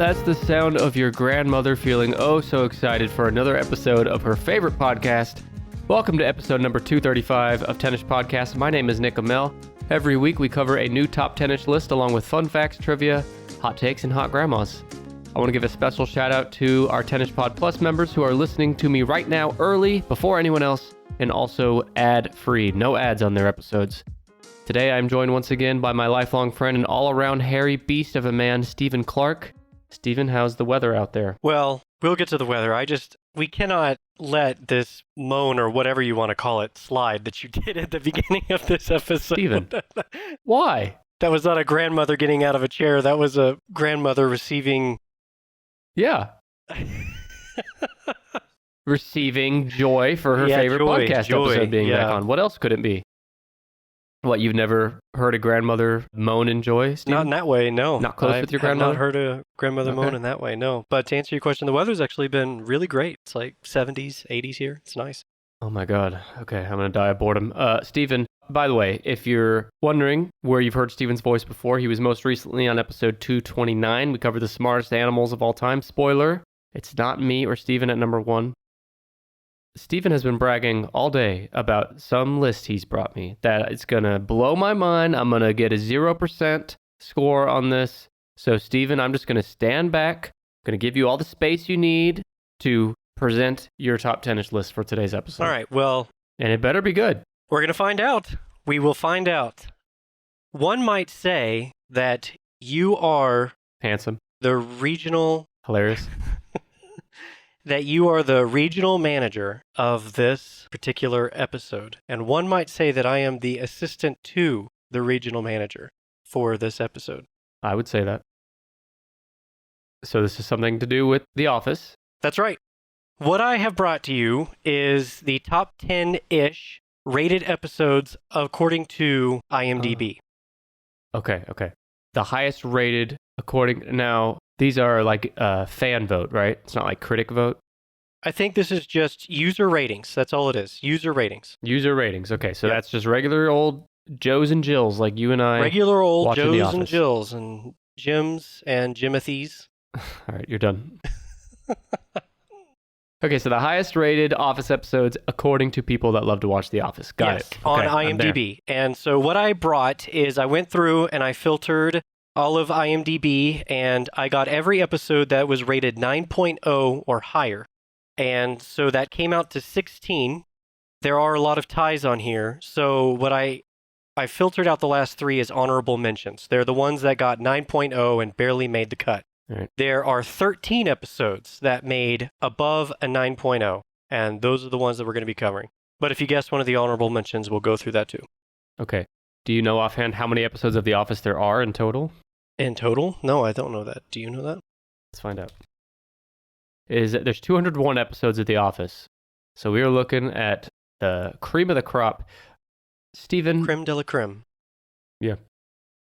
that's the sound of your grandmother feeling oh so excited for another episode of her favorite podcast. Welcome to episode number 235 of 10ish Podcast. My name is Nick Emel. Every week we cover a new top 10ish list along with fun facts, trivia, hot takes, and hot grandmas. I want to give a special shout out to our 10ish Pod Plus members who are listening to me right now early, before anyone else, and also ad-free. No ads on their episodes. Today I'm joined once again by my lifelong friend and all-around hairy beast of a man, Steven Clark. Steven, how's the weather out there? Well, we'll get to the weather. We cannot let this moan or whatever you want to call it slide that you did at the beginning of this episode. Steven, why? That was not a grandmother getting out of a chair. That was a grandmother receiving... Yeah. Receiving joy for her favorite podcast episode being back on. What else could it be? What, you've never heard a grandmother moan in joy, Steve? Not in that way, no. Not close with your grandmother? I've not heard a grandmother moan in that way, no. But to answer your question, the weather's actually been really great. It's like 70s, 80s here. It's nice. Oh my God. Okay, I'm going to die of boredom. Steven, by the way, if you're wondering where you've heard Steven's voice before, he was most recently on episode 229. We covered the smartest animals of all time. Spoiler, it's not me or Steven at number one. Steven has been bragging all day about some list he's brought me that it's going to blow my mind. I'm going to get a 0% score on this. So, Steven, I'm just going to stand back. I'm going to give you all the space you need to present your top 10ish list for today's episode. All right, well... And it better be good. We're going to find out. We will find out. One might say that you are... Handsome. The regional... Hilarious. That you are the regional manager of this particular episode. And one might say that I am the assistant to the regional manager for this episode. I would say that. So this is something to do with The Office. That's right. What I have brought to you is the top 10-ish rated episodes according to IMDb. Okay. The highest rated according... Now, these are like fan vote, right? It's not like critic vote? I think this is just user ratings. That's all it is. User ratings. User ratings. Okay, so that's just regular old Joes and Jills like you and I. Regular old Joes and Office. Jills and Jims and Jimothy's. All right, you're done. Okay, so the highest rated Office episodes according to people that love to watch The Office. Got it. On IMDb. And so what I brought is I went through and I filtered all of IMDb and I got every episode that was rated 9.0 or higher. And so that came out to 16. There are a lot of ties on here. So what I filtered out the last three as honorable mentions. They're the ones that got 9.0 and barely made the cut. Right. There are 13 episodes that made above a 9.0, and those are the ones that we're going to be covering. But if you guess one of the honorable mentions, we'll go through that too. Okay. Do you know offhand how many episodes of The Office there are in total? In total? No, I don't know that. Do you know that? Let's find out. There's 201 episodes of The Office. So we are looking at the cream of the crop. Steven? Creme de la creme. Yeah.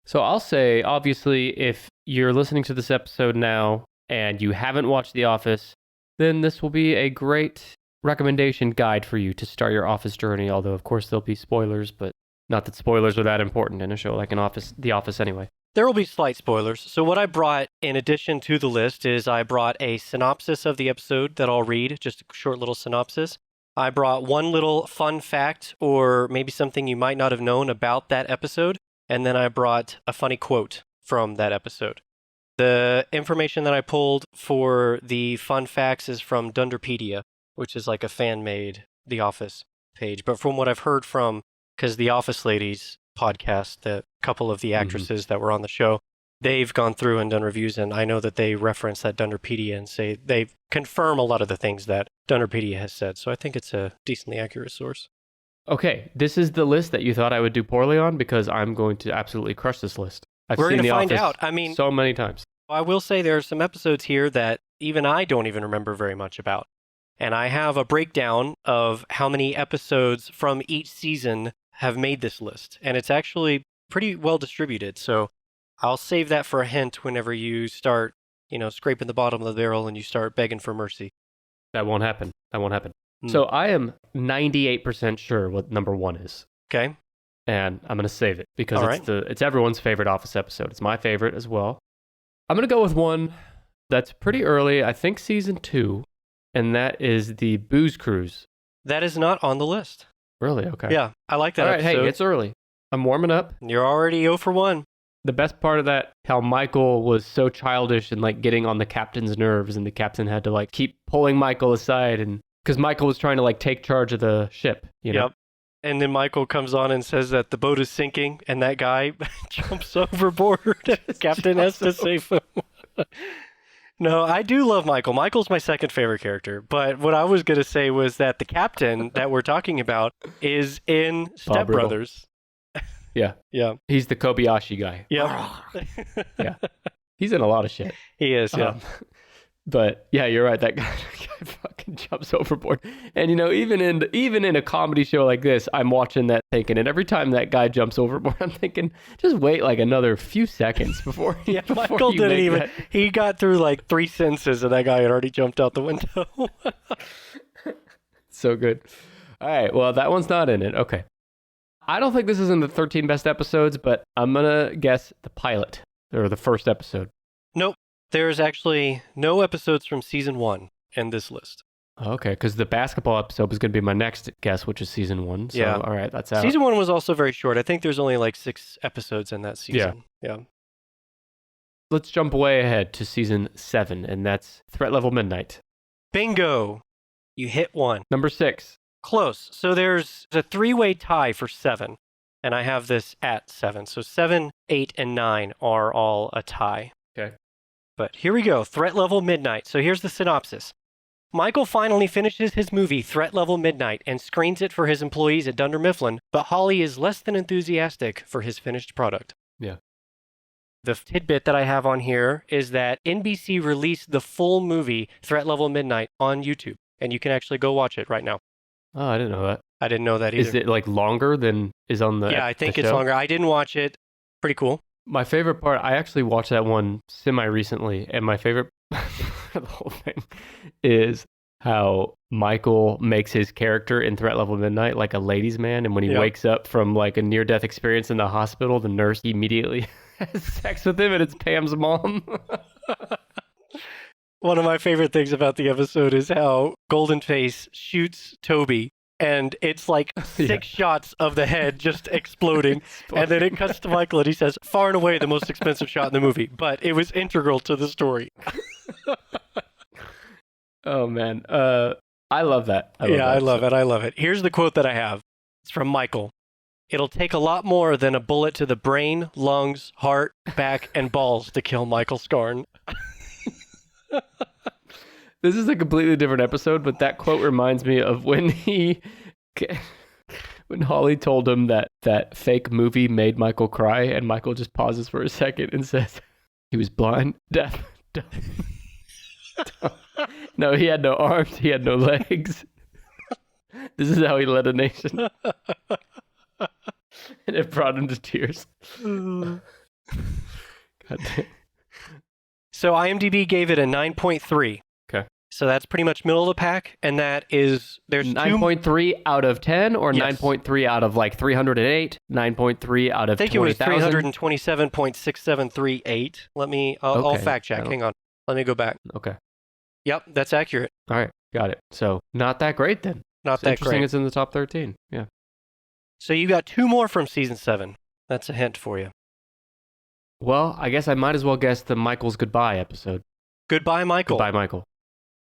So I'll say, obviously, if you're listening to this episode now and you haven't watched The Office, then this will be a great recommendation guide for you to start your Office journey. Although, of course, there'll be spoilers, but not that spoilers are that important in a show like The Office anyway. There will be slight spoilers. So what I brought in addition to the list is I brought a synopsis of the episode that I'll read, just a short little synopsis. I brought one little fun fact or maybe something you might not have known about that episode. And then I brought a funny quote from that episode. The information that I pulled for the fun facts is from Dunderpedia, which is like a fan-made The Office page. But from what I've heard from, because the Office Ladies podcast, the couple of the actresses that were on the show, they've gone through and done reviews, and I know that they reference that Dunderpedia and say they confirm a lot of the things that Dunderpedia has said. So I think it's a decently accurate source. Okay, this is the list that you thought I would do poorly on because I'm going to absolutely crush this list. We're going to find Office out. I mean, so many times. I will say there are some episodes here that even I don't even remember very much about. And I have a breakdown of how many episodes from each season have made this list. And it's actually pretty well distributed. So I'll save that for a hint whenever you start, scraping the bottom of the barrel and you start begging for mercy. That won't happen. So I am 98% sure what number one is. Okay. And I'm going to save it because it's everyone's favorite Office episode. It's my favorite as well. I'm going to go with one That's pretty early. I think season 2, and that is the Booze Cruise. That is not on the list. Really? Okay. Yeah, I like that All right, episode. hey, it's early. I'm warming up. You're already 0 for 1. The best part of that, how Michael was so childish and like getting on the captain's nerves, and the captain had to like keep pulling Michael aside, and because Michael was trying to like take charge of the ship, you know? Yep. And then Michael comes on and says that the boat is sinking, and that guy jumps overboard. The captain has to save him. No, I do love Michael. Michael's my second favorite character. But what I was going to say was that the captain that we're talking about is in Step Brothers. Yeah. Yeah. He's the Kobayashi guy. Yeah. Yeah. He's in a lot of shit. He is, yeah. But yeah, you're right. That guy fucking jumps overboard. And you know, even in a comedy show like this, I'm watching that thinking, and every time that guy jumps overboard, I'm thinking, just wait like another few seconds before. Yeah, Michael didn't even. That. He got through like 3 sentences, and that guy had already jumped out the window. So good. All right, well, that one's not in it. Okay. I don't think this is in the 13 best episodes, but I'm gonna guess the pilot or the first episode. Nope. There's actually no episodes from season 1 in this list. Okay, because the basketball episode was going to be my next guess, which is season 1. So, yeah. All right, that's out. Season 1 was also very short. I think there's only like 6 episodes in that season. Yeah. Let's jump way ahead to season 7, and that's Threat Level Midnight. Bingo! You hit 1. Number 6. Close. So there's a 3-way tie for 7, and I have this at 7. So 7, 8, and 9 are all a tie. Okay. But here we go, Threat Level Midnight. So here's the synopsis. Michael finally finishes his movie Threat Level Midnight and screens it for his employees at Dunder Mifflin, but Holly is less than enthusiastic for his finished product. Yeah. The tidbit that I have on here is that NBC released the full movie Threat Level Midnight on YouTube, and you can actually go watch it right now. Oh, I didn't know that. I didn't know that either. Is it like longer than is on the Yeah, I think the it's show? longer. I didn't watch it. Pretty cool. My favorite part, I actually watched that one semi-recently, and my favorite part of the whole thing is how Michael makes his character in Threat Level Midnight like a ladies' man, and when he wakes up from like a near-death experience in the hospital, the nurse immediately has sex with him, and it's Pam's mom. One of my favorite things about the episode is how Goldenface shoots Toby, and it's like 6 shots of the head just exploding, and then it cuts to Michael, and he says, far and away the most expensive shot in the movie, but it was integral to the story. Oh, man. I love that. I love it. Here's the quote that I have. It's from Michael. It'll take a lot more than a bullet to the brain, lungs, heart, back, and balls to kill Michael Scarn. This is a completely different episode, but that quote reminds me of when Holly told him that fake movie made Michael cry, and Michael just pauses for a second and says, he was blind, deaf, dumb. No, he had no arms, he had no legs. This is how he led a nation. And it brought him to tears. God damn. So IMDb gave it a 9.3. Okay. So that's pretty much middle of the pack, and that is, there's 9.3 out of 10, or 9.3 out of like 308, 9.3 out of 20,000? I think it was 327.6738. I'll fact check. Hang on. Let me go back. Okay. Yep, that's accurate. All right, got it. So not that great then. Not that interesting great. It's in the top 13. Yeah. So you got 2 more from season 7. That's a hint for you. Well, I guess I might as well guess the Michael's Goodbye episode. Goodbye, Michael. Goodbye, Michael.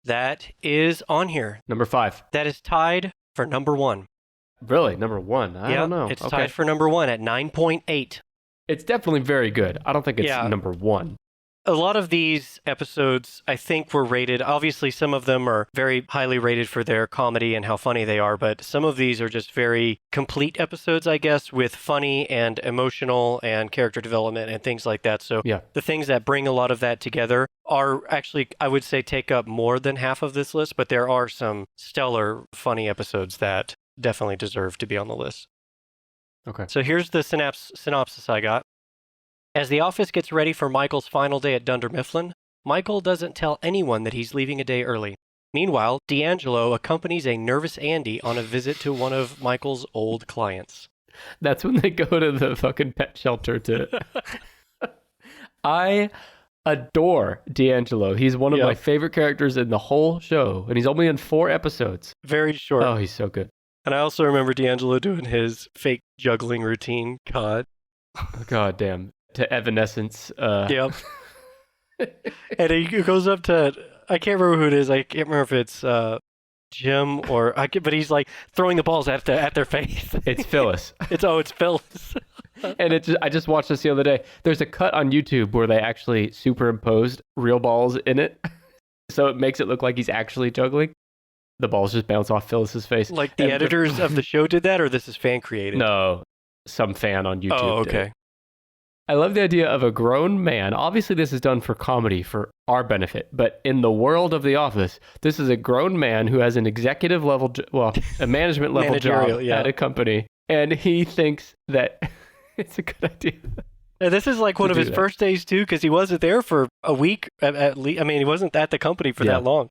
That is on here. Number 5. That is tied for number 1. Really? Number 1? I don't know. It's tied for number 1 at 9.8. It's definitely very good. I don't think it's number 1. A lot of these episodes, I think, were rated. Obviously, some of them are very highly rated for their comedy and how funny they are, but some of these are just very complete episodes, I guess, with funny and emotional and character development and things like that. So the things that bring a lot of that together are actually, I would say, take up more than half of this list, but there are some stellar, funny episodes that definitely deserve to be on the list. Okay. So here's the synopsis I got. As the office gets ready for Michael's final day at Dunder Mifflin, Michael doesn't tell anyone that he's leaving a day early. Meanwhile, D'Angelo accompanies a nervous Andy on a visit to one of Michael's old clients. That's when they go to the fucking pet shelter to... I adore D'Angelo. He's one of my favorite characters in the whole show, and he's only in 4 episodes. Very short. Oh, he's so good. And I also remember D'Angelo doing his fake juggling routine. God damn. To Evanescence. Yep. And he goes up to, I can't remember who it is. I can't remember if it's Jim but he's like throwing the balls at their face. It's Phyllis. It's Phyllis. And I just watched this the other day. There's a cut on YouTube where they actually superimposed real balls in it. So it makes it look like he's actually juggling. The balls just bounce off Phyllis's face. Like the editors of the show did that, or this is fan created? No, some fan on YouTube. Oh, okay. I love the idea of a grown man. Obviously, this is done for comedy, for our benefit. But in the world of The Office, this is a grown man who has an executive level, a management level job at a company. And he thinks that it's a good idea. And this is like one of his first days, too, because he wasn't there for a week at least. I mean, he wasn't at the company for that long.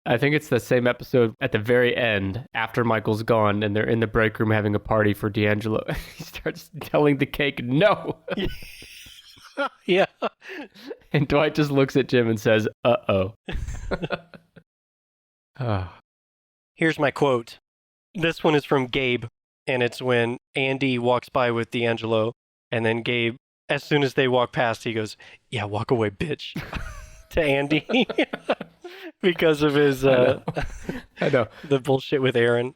I think it's the same episode at the very end after Michael's gone and they're in the break room having a party for D'Angelo. He starts telling the cake, no. Yeah. And Dwight just looks at Jim and says, uh-oh. Here's my quote. This one is from Gabe, and it's when Andy walks by with D'Angelo, and then Gabe, as soon as they walk past, he goes, yeah, walk away, bitch, to Andy. Because of his, I know. The bullshit with Aaron.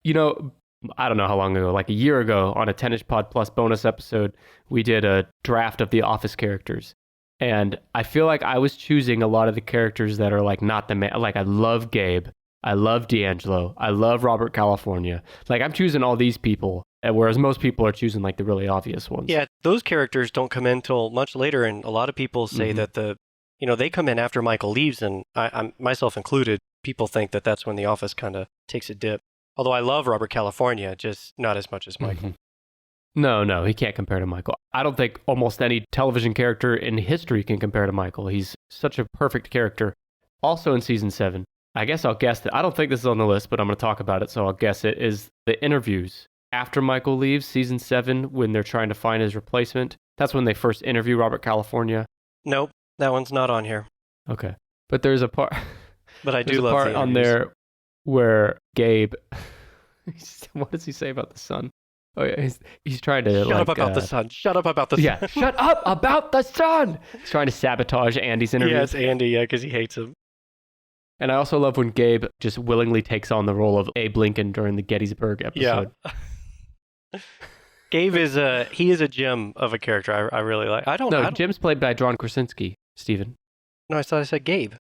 You know, I don't know how long ago, like a year ago, on a 10-ish Pod Plus bonus episode, we did a draft of the Office characters. And I feel like I was choosing a lot of the characters that are like not the man. Like I love Gabe. I love D'Angelo. I love Robert California. Like I'm choosing all these people, whereas most people are choosing like the really obvious ones. Yeah, those characters don't come in till much later. And a lot of people say that they come in after Michael leaves, and I'm myself included, people think that that's when The Office kind of takes a dip. Although I love Robert California, just not as much as Michael. No, he can't compare to Michael. I don't think almost any television character in history can compare to Michael. He's such a perfect character. Also in season 7, I guess I'll guess that, I don't think this is on the list, but I'm going to talk about it, so I'll guess it, is the interviews. After Michael leaves, season 7, when they're trying to find his replacement, that's when they first interview Robert California. Nope. That one's not on here. Okay. But there's a part. But I do love the part on there where Gabe, what does he say about the sun? Oh yeah, he's trying to shut up about the sun. Shut up about the sun. Yeah, shut up about the sun. He's trying to sabotage Andy's interview. Yeah, it's Andy. Yeah, because he hates him. And I also love when Gabe just willingly takes on the role of Abe Lincoln during the Gettysburg episode. Yeah. Gabe is a gem of a character. I really like. Jim's played by John Krasinski. Steven. No, I thought I said Gabe.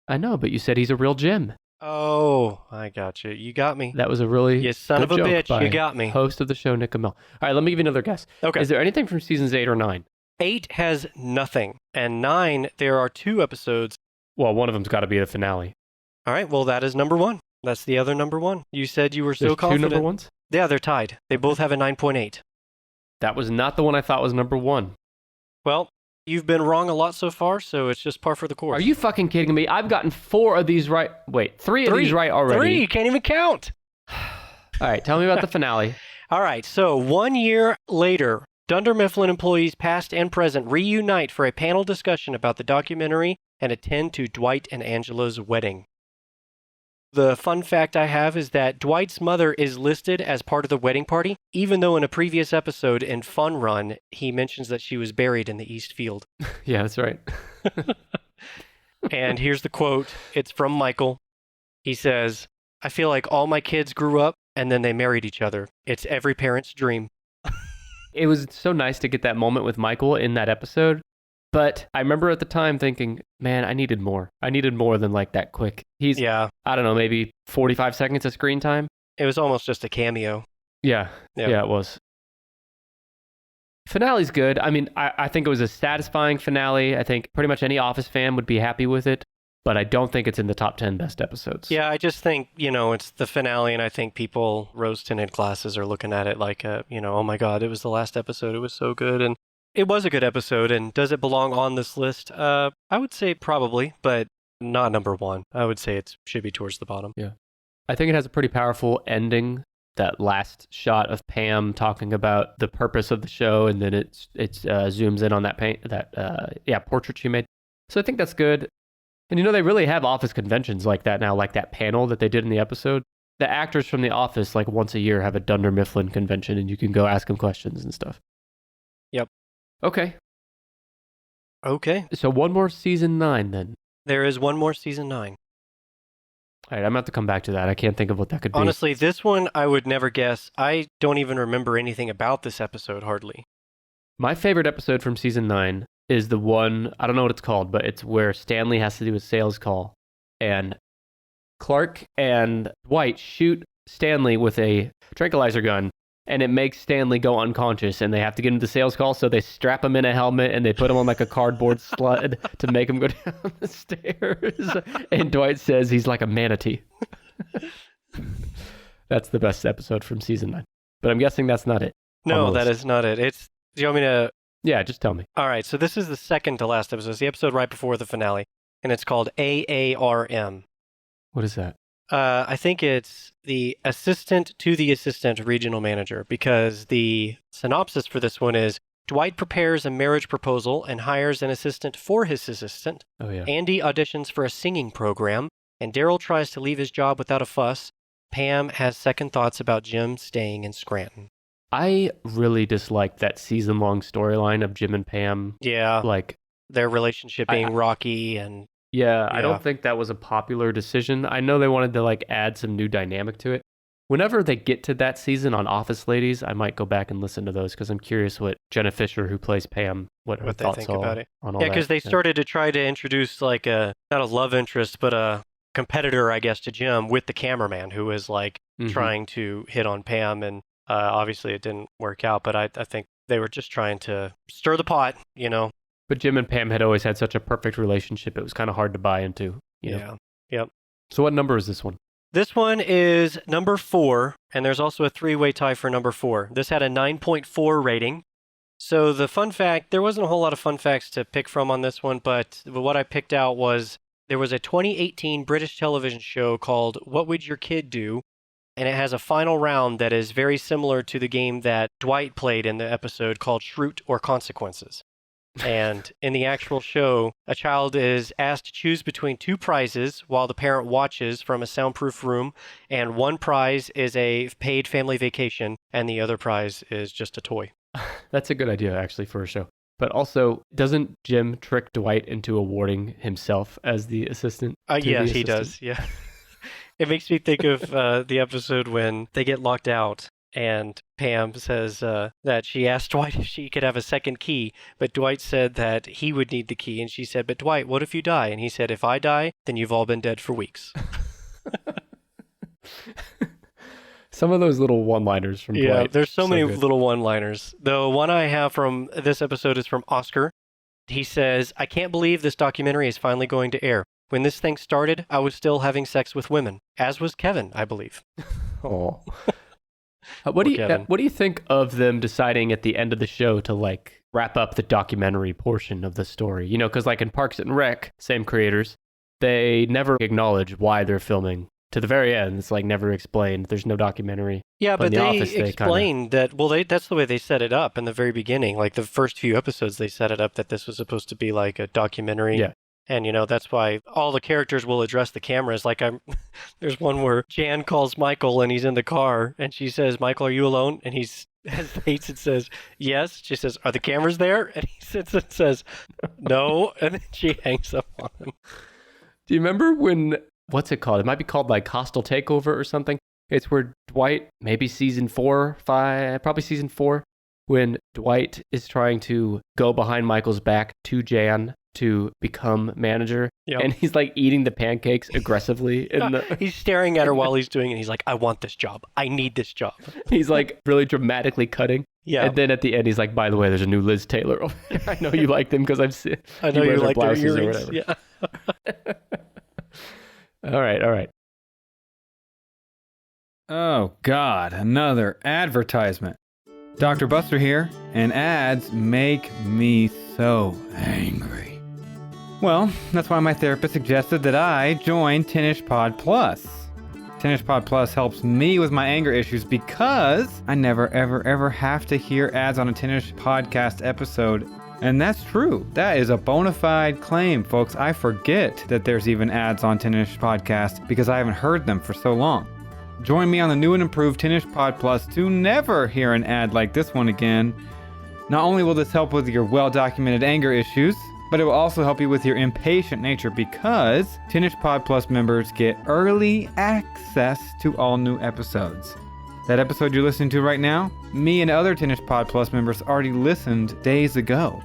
I know, but you said he's a real Jim. Oh, I got you. You got me. That was a really you son of a bitch. You got me. Host of the show, Nick Emel. All right, let me give you another guess. Okay. Is there anything from seasons 8 or 9? 8 has nothing, and 9 there are 2 episodes. Well, one of them's got to be the finale. All right. Well, that is number 1. That's the other number 1. You said you were so confident. 2 number ones? Yeah, they're tied. They both have a 9.8. That was not the one I thought was number 1. Well, you've been wrong a lot so far, so it's just par for the course. Are you fucking kidding me? I've gotten 4 of these right. Wait, 3 of these right already. 3? You can't even count. All right, tell me about the finale. All right, so 1 year later, Dunder Mifflin employees past and present reunite for a panel discussion about the documentary and attend to Dwight and Angela's wedding. The fun fact I have is that Dwight's mother is listed as part of the wedding party, even though in a previous episode in Fun Run, he mentions that she was buried in the East Field. Yeah, that's right. And here's the quote. It's from Michael. He says, I feel like all my kids grew up and then they married each other. It's every parent's dream. It was so nice to get that moment with Michael in that episode. But I remember at the time thinking, man, I needed more. I needed more than like that quick. He's, I don't know, maybe 45 seconds of screen time. It was almost just a cameo. Yeah, it was. Finale's good. I mean, I think it was a satisfying finale. I think pretty much any Office fan would be happy with it. But I don't think it's in the top 10 best episodes. Yeah, I just think, it's the finale, and I think people rose-tinted glasses are looking at it like, oh my God, it was the last episode. It was so good. And it was a good episode, and does it belong on this list? I would say probably, but not number 1. I would say it should be towards the bottom. Yeah. I think it has a pretty powerful ending that last shot of Pam talking about the purpose of the show, and then it zooms in on that portrait she made. So I think that's good. And they really have office conventions like that now, like that panel that they did in the episode. The actors from The Office, like once a year, have a Dunder Mifflin convention, and you can go ask them questions and stuff. Yep. Okay. So one more season 9 then. There is one more season 9. All right, I'm going to have to come back to that. I can't think of what that could be. Honestly, this one I would never guess. I don't even remember anything about this episode, hardly. My favorite episode from season 9 is the one, I don't know what it's called, but it's where Stanley has to do a sales call. And Clark and Dwight shoot Stanley with a tranquilizer gun, and it makes Stanley go unconscious, and they have to get him to the sales call, so they strap him in a helmet, and they put him on like a cardboard sled to make him go down the stairs. And Dwight says he's like a manatee. That's the best episode from season 9. But I'm guessing that's not it. No, that is not it. Do you want me to... Yeah, just tell me. All right, so this is the second to last episode. It's the episode right before the finale, and it's called AARM. What is that? I think it's the assistant to the assistant regional manager, because the synopsis for this one is Dwight prepares a marriage proposal and hires an assistant for his assistant. Oh, yeah. Andy auditions for a singing program, and Daryl tries to leave his job without a fuss. Pam has second thoughts about Jim staying in Scranton. I really disliked that season-long storyline of Jim and Pam. Yeah, like their relationship being rocky and... Yeah, I don't think that was a popular decision. I know they wanted to like add some new dynamic to it. Whenever they get to that season on Office Ladies, I might go back and listen to those because I'm curious what Jenna Fisher, who plays Pam, what her thoughts they think about it. On all yeah, that. because they started to try to introduce like not a love interest, but a competitor, I guess, to Jim with the cameraman who was like trying to hit on Pam, and obviously it didn't work out. But I think they were just trying to stir the pot, But Jim and Pam had always had such a perfect relationship, it was kind of hard to buy into. Yeah. Yep. So what number is this one? This one is number 4, and there's also a 3-way tie for number 4. This had a 9.4 rating. So the fun fact, there wasn't a whole lot of fun facts to pick from on this one, but what I picked out was there was a 2018 British television show called What Would Your Kid Do? And it has a final round that is very similar to the game that Dwight played in the episode called Shroot or Consequences. And in the actual show, a child is asked to choose between 2 prizes while the parent watches from a soundproof room, and one prize is a paid family vacation, and the other prize is just a toy. That's a good idea, actually, for a show. But also, doesn't Jim trick Dwight into awarding himself as the assistant? Yes, he does, yeah. It makes me think of the episode when they get locked out. And Pam says that she asked Dwight if she could have a second key, but Dwight said that he would need the key. And she said, but Dwight, what if you die? And he said, if I die, then you've all been dead for weeks. Some of those little one-liners from Dwight. Yeah, there's so many good. little one-liners. The one I have from this episode is from Oscar. He says, I can't believe this documentary is finally going to air. When this thing started, I was still having sex with women, as was Kevin, I believe. Oh. What do you think of them deciding at the end of the show to like wrap up the documentary portion of the story? Because like in Parks and Rec, same creators, they never acknowledge why they're filming to the very end. It's like never explained. There's no documentary. Yeah, but they Office, explained that. Well, that's the way they set it up in the very beginning. Like the first few episodes, they set it up that this was supposed to be like a documentary. Yeah. And, that's why all the characters will address the cameras. Like, there's one where Jan calls Michael and he's in the car and she says, Michael, are you alone? And he hesitates and says, yes. She says, are the cameras there? And he sits and says, no. And then she hangs up on him. Do you remember when, what's it called? It might be called like Hostile Takeover or something. It's where Dwight, maybe season 4, 5, probably season 4, when Dwight is trying to go behind Michael's back to Jan to become manager. Yep. And he's like eating the pancakes aggressively. He's staring at her while he's doing it. He's like, I want this job. I need this job. He's like really dramatically cutting. Yeah. And then at the end, he's like, by the way, there's a new Liz Taylor over there. I know you like them because I've seen. I know you like their blouses earrings. or whatever. Yeah. All right. Oh, God, another advertisement. Dr. Buster here, and ads make me so angry. Well, that's why my therapist suggested that I join 10ish Pod Plus. Tennis Pod Plus helps me with my anger issues because I never, ever have to hear ads on a Tennis Podcast episode. And that's true. That is a bona fide claim, folks. I forget that there's even ads on Tennis Podcast because I haven't heard them for so long. Join me on the new and improved Tennis Pod Plus to never hear an ad like this one again. Not only will this help with your well-documented anger issues, but it will also help you with your impatient nature because Tennis Pod Plus members get early access to all new episodes. That episode you're listening to right now, me and other Tennis Pod Plus members already listened days ago.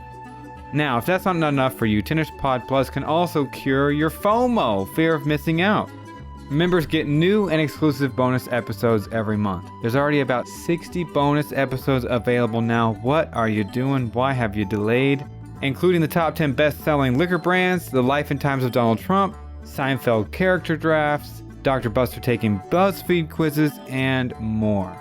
Now, if that's not enough for you, Tennis Pod Plus can also cure your FOMO, fear of missing out. Members get new and exclusive bonus episodes every month. There's already about 60 bonus episodes available now. What are you doing? Why have you delayed? Including the top 10 best-selling liquor brands, the life and times of Donald Trump, Seinfeld character drafts, Dr. Buster taking BuzzFeed quizzes, and more.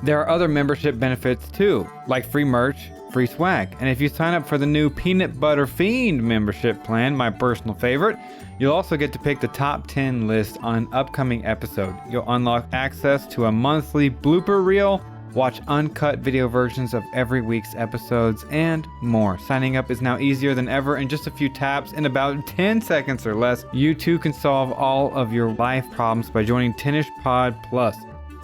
There are other membership benefits too, like free merch, free swag, and if you sign up for the new Peanut Butter Fiend membership plan, my personal favorite, you'll also get to pick the top 10 list on an upcoming episode. You'll unlock access to a monthly blooper reel, watch uncut video versions of every week's episodes, and more. Signing up is now easier than ever. In just a few taps, in about 10 seconds or less, you too can solve all of your life problems by joining Tennis Pod Plus.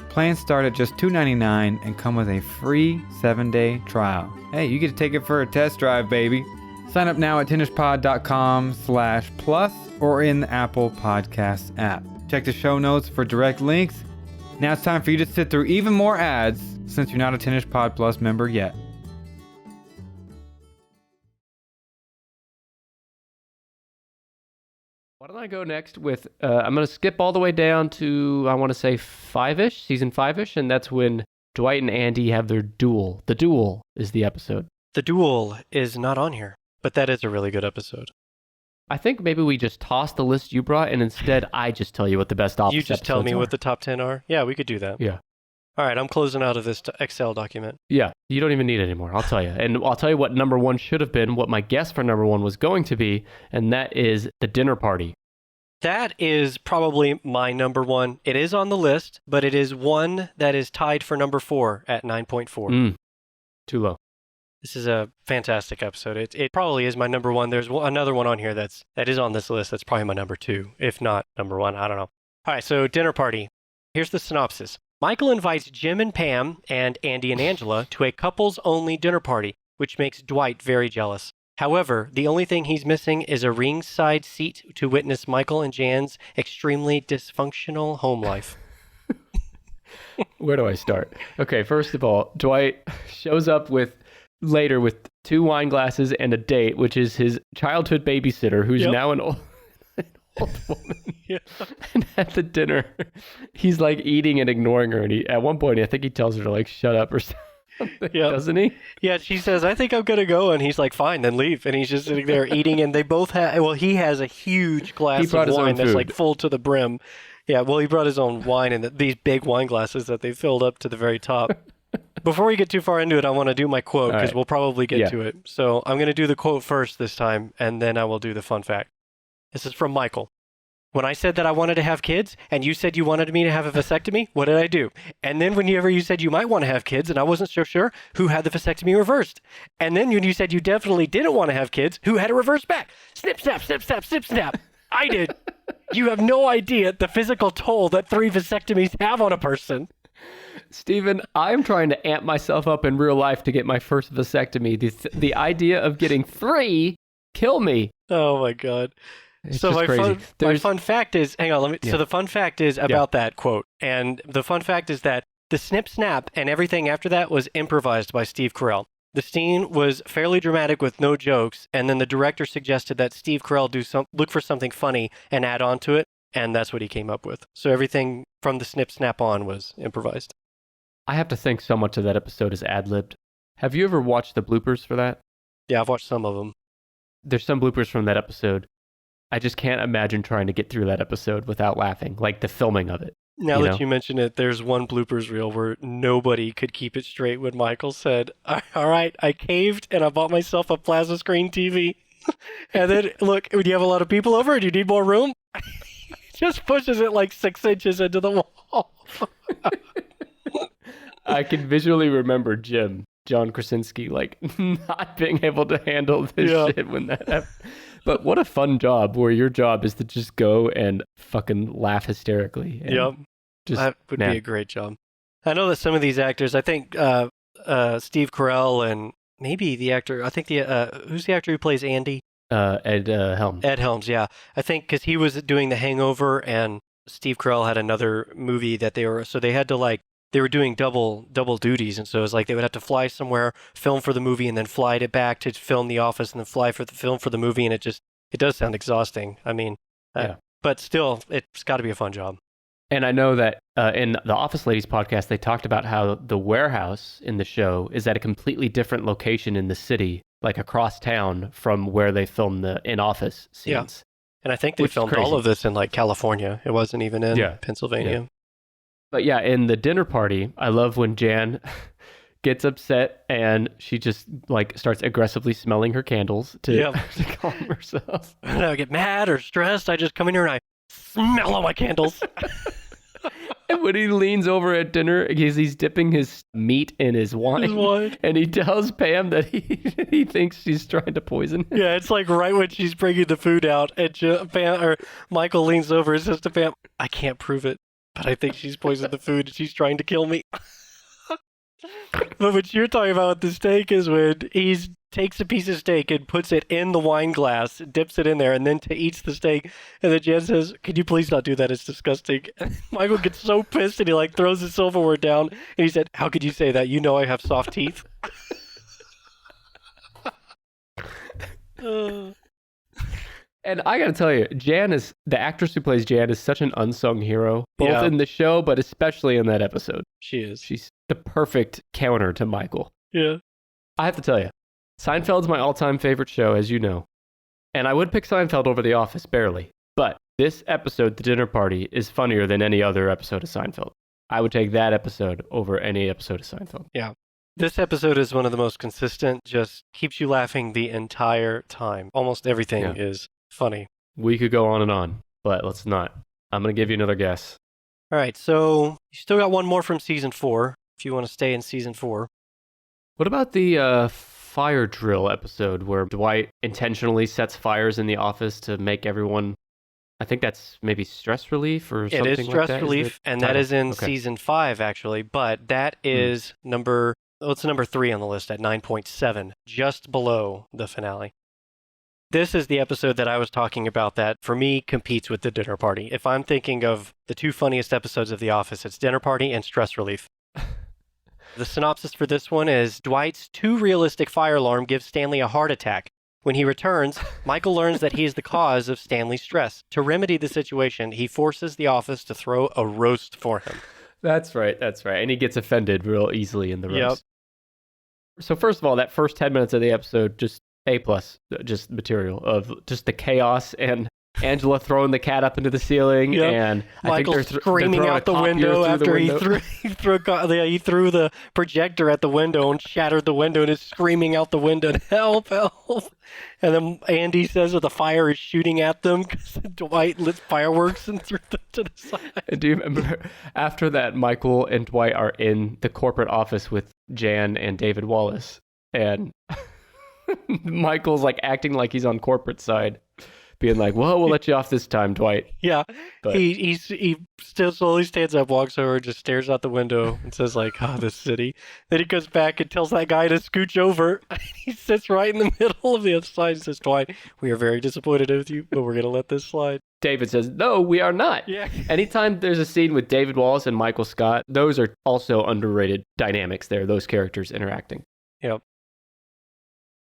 Plans start at just $2.99 and come with a free 7-day trial. Hey, you get to take it for a test drive, baby. Sign up now at tennispod.com/plus or in the Apple Podcasts app. Check the show notes for direct links. Now it's time for you to sit through even more ads since you're not a Tennis Pod Plus member yet. Why don't I go next with, I'm going to skip all the way down to, I want to say season 5-ish, and that's when Dwight and Andy have their duel. The Duel is the episode. The Duel is not on here, but that is a really good episode. I think maybe we just toss the list you brought, and instead I just tell you what the best Office You just tell me episodes what the top 10 are? Yeah, we could do that. Yeah. All right, I'm closing out of this Excel document. Yeah, you don't even need it anymore. I'll tell you. And I'll tell you what number one should have been, what my guess for number one was going to be, and that is The Dinner Party. That is probably my number one. It is on the list, but it is one that is tied for number 4 at 9.4. Too low. This is a fantastic episode. It probably is my number one. There's another one on here that is on this list. That's probably my number 2, if not number 1. I don't know. All right, so Dinner Party. Here's the synopsis. Michael invites Jim and Pam and Andy and Angela to a couples-only dinner party, which makes Dwight very jealous. However, the only thing he's missing is a ringside seat to witness Michael and Jan's extremely dysfunctional home life. Where do I start? Okay, first of all, Dwight shows up later with 2 wine glasses and a date, which is his childhood babysitter, who's now an old woman. Yeah. And at the dinner, he's like eating and ignoring her. And at one point, I think he tells her to like shut up or something. Yeah. Doesn't he? Yeah, she says, I think I'm going to go. And he's like, fine, then leave. And he's just sitting there eating. And they both have, he has a huge glass of wine that's like full to the brim. Yeah, well, he brought his own wine in these big wine glasses that they filled up to the very top. Before we get too far into it, I want to do my quote because we'll probably get to it. So I'm going to do the quote first this time, and then I will do the fun fact. This is from Michael. When I said that I wanted to have kids, and you said you wanted me to have a vasectomy, what did I do? And then whenever you said you might want to have kids, and I wasn't so sure, who had the vasectomy reversed? And then when you said you definitely didn't want to have kids, who had it reversed back? Snip, snap, snip, snap, snip, snap. I did. You have no idea the physical toll that 3 vasectomies have on a person. Steven, I'm trying to amp myself up in real life to get my first vasectomy. The idea of getting 3 kill me. Oh my God. It's so just crazy. My fun fact is, hang on, so the fun fact is about that quote. And the fun fact is that the snip snap and everything after that was improvised by Steve Carell. The scene was fairly dramatic with no jokes, and then the director suggested that Steve Carell look for something funny and add on to it, and that's what he came up with. So everything from the snip snap on was improvised. I have to think so much of that episode is ad-libbed. Have you ever watched the bloopers for that? Yeah, I've watched some of them. There's some bloopers from that episode. I just can't imagine trying to get through that episode without laughing, like the filming of it. Now that you mention it, there's one bloopers reel where nobody could keep it straight when Michael said, all right, I caved and I bought myself a plasma screen TV. And then, look, do you have a lot of people over? Do you need more room? just pushes it like 6 inches into the wall. I can visually remember John Krasinski, like not being able to handle this shit when that happened. But what a fun job where your job is to just go and fucking laugh hysterically. Yep. That would be a great job. I know that some of these actors, I think Steve Carell and maybe the actor, I think who's the actor who plays Andy? Ed Helms. Ed Helms, yeah. I think because he was doing The Hangover and Steve Carell had another movie that they had to they were doing double duties. And so it was like they would have to fly somewhere, film for the movie, and then fly it back to film The Office and then fly for the film for the movie. And it does sound exhausting. I mean, but still, it's got to be a fun job. And I know that in the Office Ladies podcast, they talked about how the warehouse in the show is at a completely different location in the city, like across town from where they filmed the in-office scenes. Yeah. And I think they filmed all of this in like California. It wasn't even in Pennsylvania. Yeah. But yeah, in the dinner party, I love when Jan gets upset and she just like starts aggressively smelling her candles to calm herself. When I get mad or stressed, I just come in here and I smell all my candles. And when he leans over at dinner, he's dipping his meat in his wine. And he tells Pam that he thinks she's trying to poison him. Yeah, it's like right when she's bringing the food out, and Michael leans over and says to Pam, "I can't prove it, but I think she's poisoned the food and she's trying to kill me." But what you're talking about with the steak is when he takes a piece of steak and puts it in the wine glass, dips it in there, and then eats the steak. And then Jan says, "Can you please not do that? It's disgusting." And Michael gets so pissed and he like throws his silverware down. And he said, "How could you say that? You know I have soft teeth." And I gotta tell you, the actress who plays Jan is such an unsung hero, both in the show, but especially in that episode. She is. She's the perfect counter to Michael. Yeah. I have to tell you, Seinfeld's my all-time favorite show, as you know. And I would pick Seinfeld over The Office, barely. But this episode, The Dinner Party, is funnier than any other episode of Seinfeld. I would take that episode over any episode of Seinfeld. Yeah. This episode is one of the most consistent, just keeps you laughing the entire time. Almost everything is funny. We could go on, but let's not. I'm going to give you another guess. All right, so you still got one more from season 4, if you want to stay in season 4. What about the fire drill episode where Dwight intentionally sets fires in the office to make everyone, I think that's maybe stress relief or something like that? It is stress relief, and that is in season 5, actually, but that is it's number 3 on the list at 9.7, just below the finale. This is the episode that I was talking about that, for me, competes with The Dinner Party. If I'm thinking of the 2 funniest episodes of The Office, it's Dinner Party and Stress Relief. The synopsis for this one is, Dwight's too realistic fire alarm gives Stanley a heart attack. When he returns, Michael learns that he is the cause of Stanley's stress. To remedy the situation, he forces the office to throw a roast for him. That's right. And he gets offended real easily in the roast. Yep. So first of all, that first 10 minutes of the episode, just A+, just material of just the chaos and Angela throwing the cat up into the ceiling, and Michael I think screaming out the window after he threw the projector at the window and shattered the window and is screaming out the window, "Help, help!" And then Andy says that the fire is shooting at them because Dwight lit fireworks and threw them to the side. And do you remember after that, Michael and Dwight are in the corporate office with Jan and David Wallace, and Michael's like acting like he's on corporate side, being like, "Well, we'll let you off this time, Dwight." Yeah, but he still slowly stands up, walks over, just stares out the window, and says like, "Oh, this city." Then he goes back and tells that guy to scooch over. He sits right in the middle of the other side and says, "Dwight, we are very disappointed with you, but we're gonna let this slide." David says, "No, we are not." Yeah. Anytime there's a scene with David Wallace and Michael Scott, those are also underrated dynamics there, those characters interacting. Yep.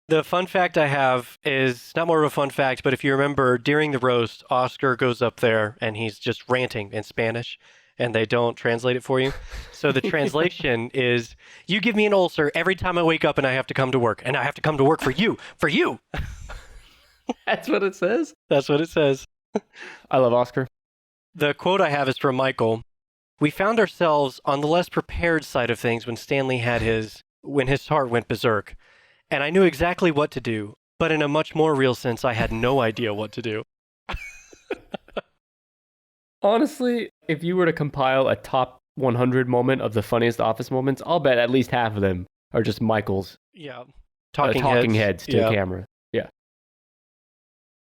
The fun fact I have is not more of a fun fact, but if you remember during the roast, Oscar goes up there and he's just ranting in Spanish and they don't translate it for you. So the translation is, "You give me an ulcer every time I wake up and I have to come to work, and I have to come to work for you, for you." That's what it says? That's what it says. I love Oscar. The quote I have is from Michael. "We found ourselves on the less prepared side of things when Stanley when his heart went berserk. And I knew exactly what to do, but in a much more real sense, I had no idea what to do." Honestly, if you were to compile a top 100 moment of the funniest Office moments, I'll bet at least half of them are just Michael's Yeah. talking heads to the camera. Yeah.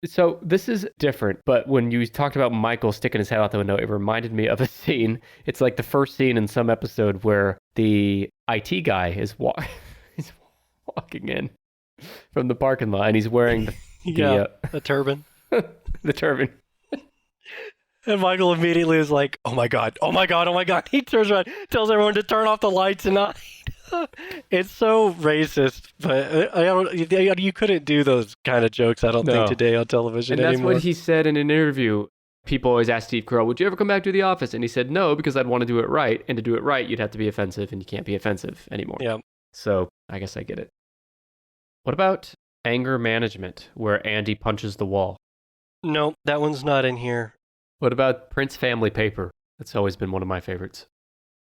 So this is different, but when you talked about Michael sticking his head out the window, it reminded me of a scene. It's like the first scene in some episode where the IT guy is he's walking in from the parking lot, and he's wearing the turban. the turban. And Michael immediately is like, oh my God. He turns around, tells everyone to turn off the lights and not. It's so racist, but you couldn't do those kind of jokes, I don't think, today on television anymore. And anymore. That's what he said in an interview. People always ask Steve Carell, would you ever come back to the office? And he said, no, because I'd want to do it right. And to do it right, you'd have to be offensive, and you can't be offensive anymore. Yeah. So I guess I get it. What about anger management, where Andy punches the wall? No, that one's not in here. What about Prince Family Paper? That's always been one of my favorites.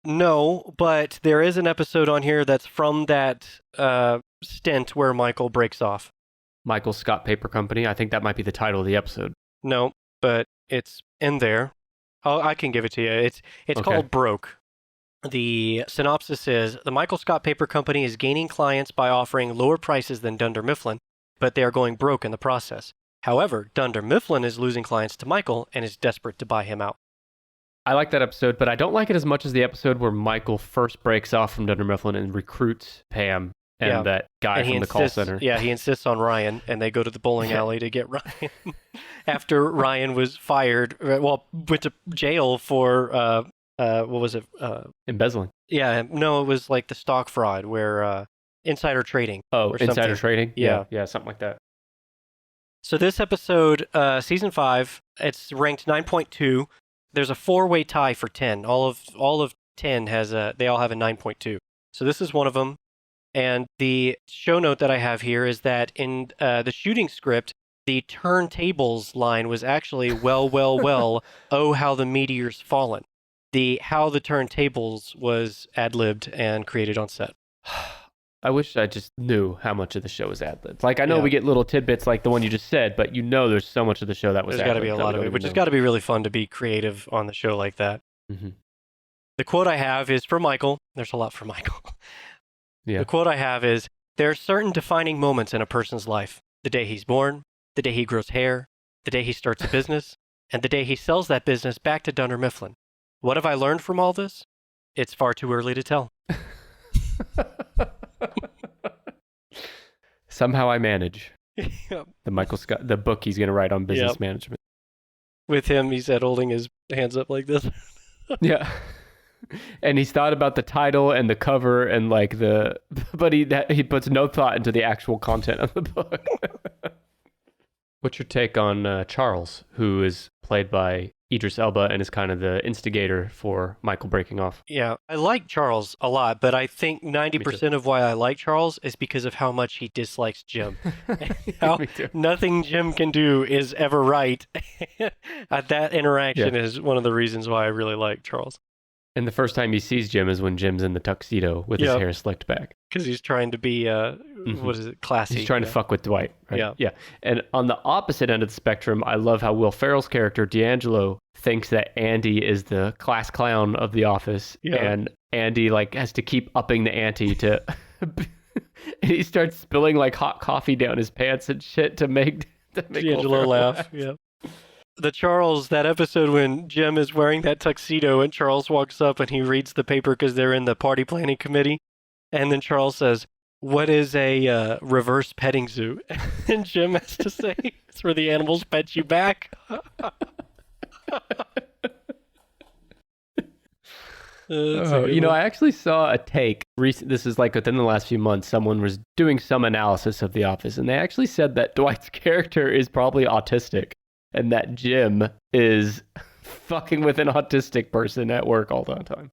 No, but there is an episode on here that's from that stint where Michael breaks off. Michael Scott Paper Company. I think that might be the title of the episode. No, but it's in there. Oh, I can give it to you. It's okay. Called Broke. The synopsis is, the Michael Scott Paper Company is gaining clients by offering lower prices than Dunder Mifflin, but they are going broke in the process. However, Dunder Mifflin is losing clients to Michael and is desperate to buy him out. I like that episode, but I don't like it as much as the episode where Michael first breaks off from Dunder Mifflin and recruits Pam and that guy from the call center. Yeah, he insists on Ryan, and they go to the bowling alley to get Ryan. After Ryan was fired, went to jail for, what was it? Embezzling. Yeah, no, it was like the stock fraud where insider trading. Oh, insider something. Trading? Yeah, something like that. So this episode, season 5, it's ranked 9.2. There's a 4-way tie for 10. All of 10 they all have a 9.2. So this is one of them. And the show note that I have here is that in the shooting script, the turntables line was actually well, oh, how the meteor's fallen. The how the turntables was ad-libbed and created on set. I wish I just knew how much of the show is ad-libbed. Like, I know we get little tidbits like the one you just said, but there's so much of the show that was ad-libbed. There's got to be a lot of it, which has got to be really fun to be creative on the show like that. Mm-hmm. The quote I have is for Michael. There's a lot for Michael. Yeah. The quote I have is, there are certain defining moments in a person's life. The day he's born, the day he grows hair, the day he starts a business, and the day he sells that business back to Dunder Mifflin. What have I learned from all this? It's far too early to tell. Somehow I manage. Yep. The Michael Scott, the book he's going to write on business management. With him, he said, holding his hands up like this. Yeah. And he's thought about the title and the cover and like but he puts no thought into the actual content of the book. What's your take on Charles, who is played by Idris Elba and is kind of the instigator for Michael breaking off? Yeah, I like Charles a lot, but I think 90% of why I like Charles is because of how much he dislikes Jim. How nothing Jim can do is ever right. That interaction is one of the reasons why I really like Charles. And the first time he sees Jim is when Jim's in the tuxedo with his hair slicked back. Because he's trying to be, what is it, classy. He's trying to fuck with Dwight, right? Yeah. And on the opposite end of the spectrum, I love how Will Ferrell's character, D'Angelo, thinks that Andy is the class clown of the office. Yeah. And Andy, has to keep upping the ante to... and he starts spilling, hot coffee down his pants and shit to make D'Angelo laugh. Yeah. That episode when Jim is wearing that tuxedo and Charles walks up and he reads the paper because they're in the party planning committee. And then Charles says, what is a reverse petting zoo? And Jim has to say, it's where the animals pet you back. I actually saw a take. This is within the last few months, someone was doing some analysis of The Office, and they actually said that Dwight's character is probably autistic. And that Jim is fucking with an autistic person at work all the time.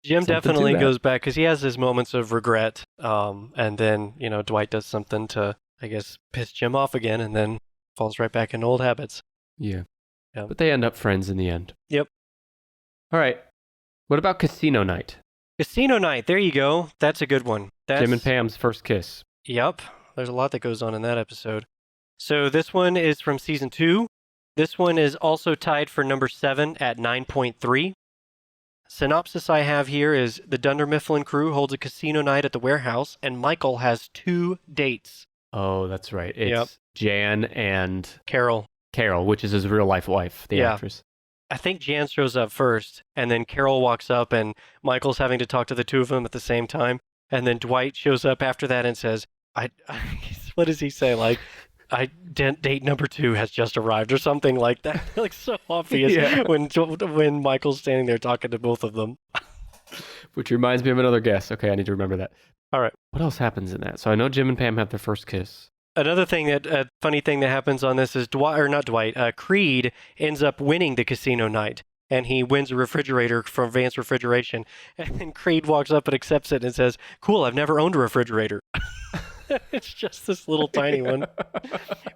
Jim definitely goes back because he has his moments of regret. And then, Dwight does something to, I guess, piss Jim off again and then falls right back into old habits. Yeah. But they end up friends in the end. Yep. All right. What about Casino Night? Casino Night. There you go. That's a good one. Jim and Pam's first kiss. Yep. There's a lot that goes on in that episode. So this one is from season 2. This one is also tied for number 7 at 9.3. Synopsis I have here is the Dunder Mifflin crew holds a casino night at the warehouse, and Michael has 2 dates. Oh, that's right. It's Jan and Carol, which is his real life wife, the actress. I think Jan shows up first, and then Carol walks up, and Michael's having to talk to the two of them at the same time. And then Dwight shows up after that and says, what does he say? Like, date number 2 has just arrived or something like that. Like, so obvious when Michael's standing there talking to both of them. Which reminds me of another guess. Okay, I need to remember that. All right. What else happens in that? So I know Jim and Pam have their first kiss. Another thing funny thing that happens on this is Creed ends up winning the casino night, and he wins a refrigerator from Advanced Refrigeration. And then Creed walks up and accepts it and says, "Cool, I've never owned a refrigerator." It's just this little tiny one.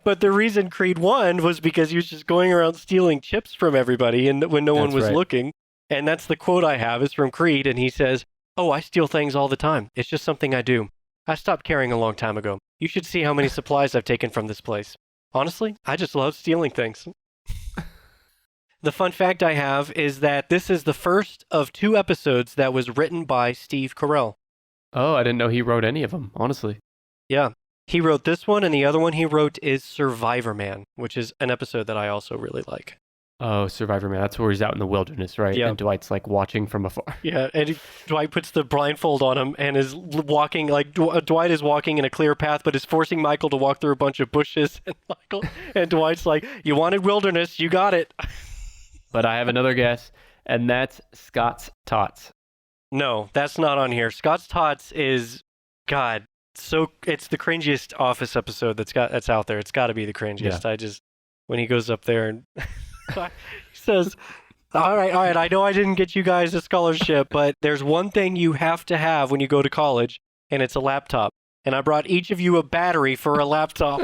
But the reason Creed won was because he was just going around stealing chips from everybody, and when no one was looking. And that's the quote I have is from Creed, and he says, "Oh, I steal things all the time. It's just something I do. I stopped caring a long time ago. You should see how many supplies I've taken from this place. Honestly, I just love stealing things." The fun fact I have is that this is the first of 2 episodes that was written by Steve Carell. Oh, I didn't know he wrote any of them, honestly. Yeah. He wrote this one, and the other one he wrote is Survivor Man, which is an episode that I also really like. Oh, Survivor Man. That's where he's out in the wilderness, right? Yeah. And Dwight's like watching from afar. Yeah, and Dwight puts the blindfold on him and is walking, like Dwight is walking in a clear path, but is forcing Michael to walk through a bunch of bushes. And Dwight's like, "You wanted wilderness, you got it." But I have another guess, and that's Scott's Tots. No, that's not on here. Scott's Tots is, God, it's the cringiest Office episode that's out there. It's got to be the cringiest. Yeah. When he goes up there and he says, all right, I know I didn't get you guys a scholarship, but there's one thing you have to have when you go to college, and it's a laptop. And I brought each of you a battery for a laptop.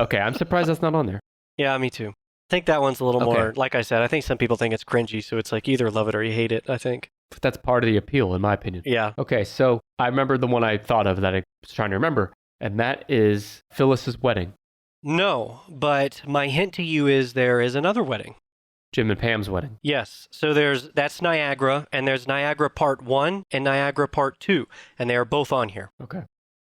Okay, I'm surprised that's not on there. Yeah, me too. I think that one's a little more, like I said, I think some people think it's cringy, so it's like either love it or you hate it, I think. But that's part of the appeal, in my opinion. Yeah. Okay, so I remember the one I thought of that I was trying to remember, and that is Phyllis's wedding. No, but my hint to you is there is another wedding. Jim and Pam's wedding. Yes. So that's Niagara, and there's Niagara Part 1 and Niagara Part 2, and they are both on here. Okay.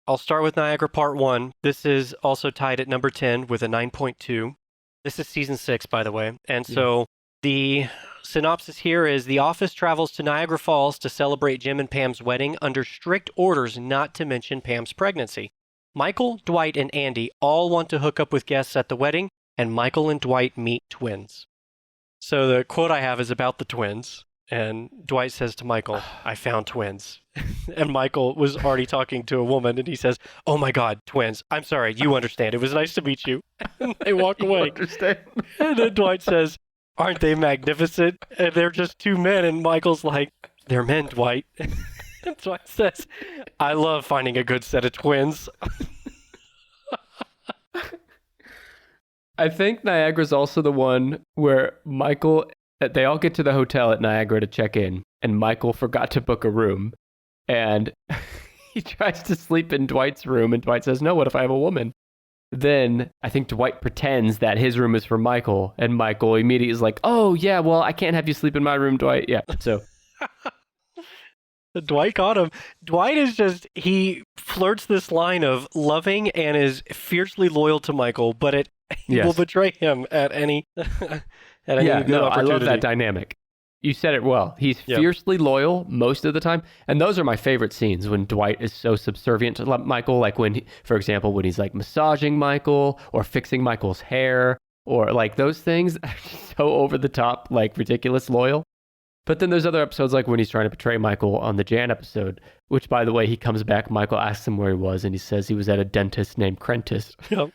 I'll start with Niagara Part 1. This is also tied at number 10 with a 9.2. This is season 6, by the way. And so the synopsis here is the office travels to Niagara Falls to celebrate Jim and Pam's wedding under strict orders not to mention Pam's pregnancy. Michael, Dwight, and Andy all want to hook up with guests at the wedding, and Michael and Dwight meet twins. So the quote I have is about the twins, and Dwight says to Michael, "I found twins." And Michael was already talking to a woman, and he says, "Oh my God, twins. I'm sorry, you understand. It was nice to meet you." And they walk away. Understand? And then Dwight says, "Aren't they magnificent?" And they're just 2 men, and Michael's like, "They're men, Dwight." And Dwight says, "I love finding a good set of twins." I think Niagara's also the one where they all get to the hotel at Niagara to check in, and Michael forgot to book a room, and he tries to sleep in Dwight's room, and Dwight says, "No, what if I have a woman?" Then I think Dwight pretends that his room is for Michael, and Michael immediately is like, "Oh, yeah, well, I can't have you sleep in my room, Dwight." Yeah, so... Dwight got him. Dwight is he flirts this line of loving and is fiercely loyal to Michael, but he will betray him at any good opportunity. I love that dynamic. You said it well. He's fiercely loyal most of the time, and those are my favorite scenes when Dwight is so subservient to Michael, like for example, when he's like massaging Michael or fixing Michael's hair, or like those things are so over the top, like ridiculous loyal. But then there's other episodes like when he's trying to betray Michael on the Jan episode, which, by the way, he comes back, Michael asks him where he was, and he says he was at a dentist named Crentis. Yep.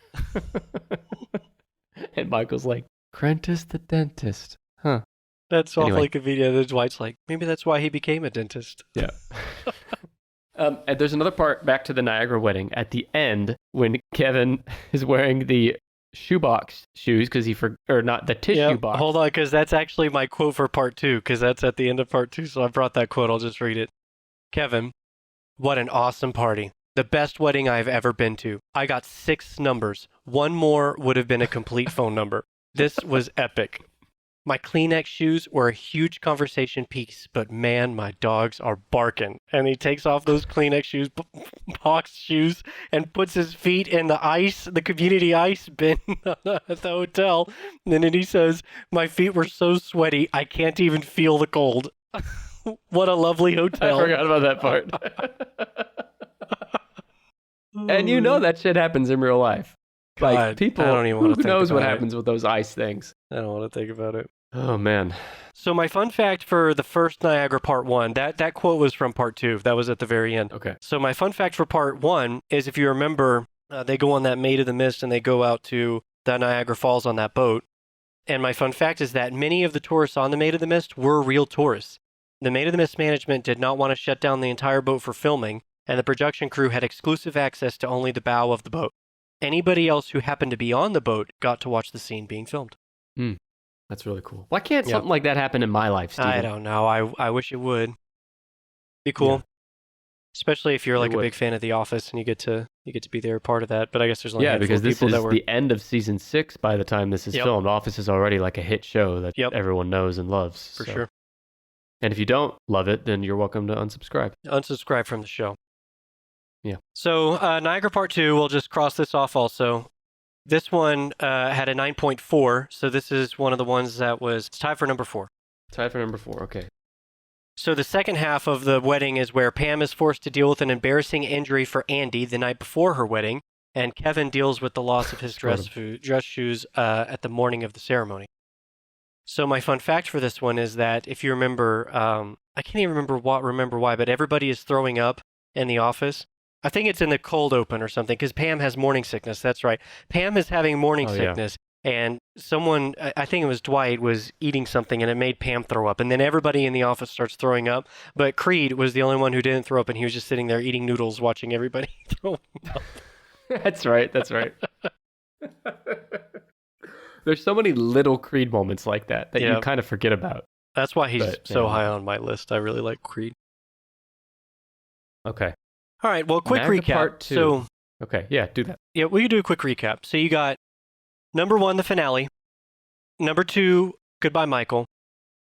And Michael's like, "Crentis the dentist? Huh." That's awfully convenient. And Dwight's like, maybe that's why he became a dentist. Yeah. And there's another part back to the Niagara wedding at the end when Kevin is wearing the shoebox shoes because not the tissue box. Hold on, because that's actually my quote for part 2, because that's at the end of part 2. So I brought that quote. I'll just read it. Kevin, what an awesome party. The best wedding I've ever been to. I got 6 numbers. One more would have been a complete phone number. This was epic. My Kleenex shoes were a huge conversation piece, but man, my dogs are barking. And he takes off those Kleenex shoes, box shoes, and puts his feet in the community ice bin at the hotel. And then he says, my feet were so sweaty, I can't even feel the cold. What a lovely hotel. I forgot about that part. And you know that shit happens in real life. God, Like, people, I don't even want to who think knows what about it. happens with those ice things? I don't want to think about it. Oh, man. So my fun fact for the first Niagara Part 1, that quote was from Part 2. That was at the very end. Okay. So my fun fact for Part 1 is, if you remember, they go on that Maid of the Mist and they go out to the Niagara Falls on that boat. And my fun fact is that many of the tourists on the Maid of the Mist were real tourists. The Maid of the Mist management did not want to shut down the entire boat for filming, and the production crew had exclusive access to only the bow of the boat. Anybody else who happened to be on the boat got to watch the scene being filmed. That's really cool. Why can't something like that happen in my life, Steven? I don't know. I wish it would. Be cool. Yeah. Especially if you're like It a would. big fan of The Office and you get to be there part of that. But I guess there's only a Yeah, handful because of this people is that were. the end of season 6 by the time this is Yep. filmed. Office is already like a hit show that Yep. everyone knows and loves. For so. sure. And if you don't love it, then you're welcome to unsubscribe. Unsubscribe from the show. Yeah. So Niagara Part 2, we'll just cross this off also. This one had a 9.4, so this is one of the ones that was tied for number 4. Tied for number 4, okay. So the second half of the wedding is where Pam is forced to deal with an embarrassing injury for Andy the night before her wedding, and Kevin deals with the loss of his dress shoes at the morning of the ceremony. So my fun fact for this one is that if you remember, I can't even remember why, but everybody is throwing up in the office. I think it's in the cold open or something, because Pam has morning sickness. That's right. Pam is having morning sickness, and someone, I think it was Dwight, was eating something, and it made Pam throw up. And then everybody in the office starts throwing up, but Creed was the only one who didn't throw up, and he was just sitting there eating noodles, watching everybody throw up. That's right. There's so many little Creed moments like that you Yeah. kind of forget about. That's why he's But, so yeah. high on my list. I really like Creed. Okay. All right, well, quick Niagara recap. Part 2. So, Okay, yeah, do that. yeah, we can do a quick recap. So you got number 1, the finale. Number 2, Goodbye, Michael.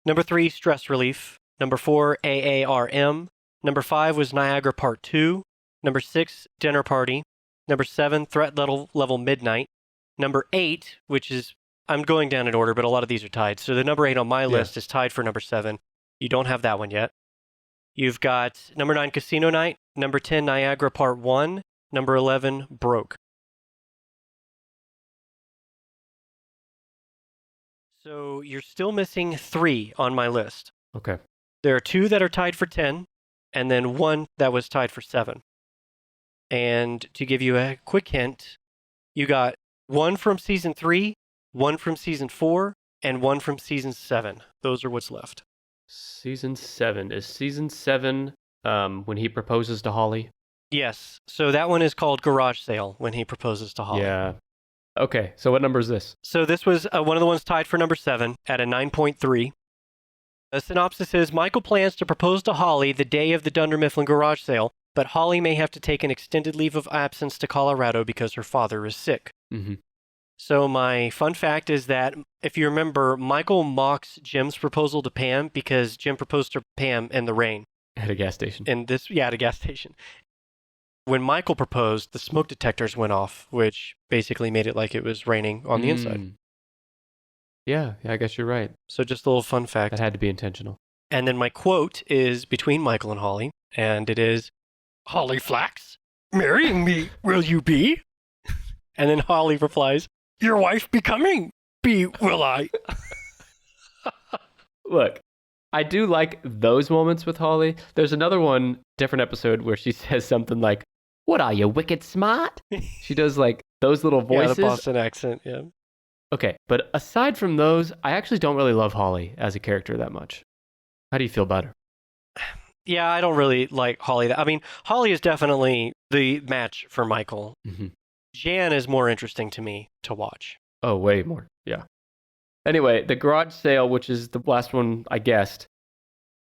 Number 3, Stress Relief. Number 4, AARM. Number 5 was Niagara Part 2. Number 6, Dinner Party. Number 7, Threat Level Midnight. Number 8, which is, I'm going down in order, but a lot of these are tied. So the number 8 on my list is tied for number 7. You don't have that one yet. You've got number 9, Casino Night. Number 10, Niagara Part 1. Number 11, Broke. So you're still missing 3 on my list. Okay. There are 2 that are tied for 10, and then 1 that was tied for 7. And to give you a quick hint, you got 1 from season 3, 1 from season 4, and 1 from season 7. Those are what's left. Season 7. Is season 7 when he proposes to Holly? Yes. So that one is called Garage Sale, when he proposes to Holly. Yeah. Okay, so what number is this? So this was one of the ones tied for number 7 at a 9.3. The synopsis is, Michael plans to propose to Holly the day of the Dunder Mifflin garage sale, but Holly may have to take an extended leave of absence to Colorado because her father is sick. Mm-hmm. So my fun fact is that, if you remember, Michael mocks Jim's proposal to Pam because Jim proposed to Pam in the rain. At a gas station. At a gas station. When Michael proposed, the smoke detectors went off, which basically made it like it was raining on the inside. Yeah, I guess you're right. So just a little fun fact. That had to be intentional. And then my quote is between Michael and Holly, and it is, Holly Flax, marrying me, will you be? And then Holly replies, your wife becoming, will I? Look, I do like those moments with Holly. There's another one, different episode, where she says something like, what are you, wicked smart? She does like those little voices. Yeah, the Boston accent, yeah. Okay, but aside from those, I actually don't really love Holly as a character that much. How do you feel about her? Yeah, I don't really like Holly. I mean, Holly is definitely the match for Michael. Mm-hmm. Jan is more interesting to me to watch. Oh, way more. Yeah. Anyway, the garage sale, which is the last one I guessed,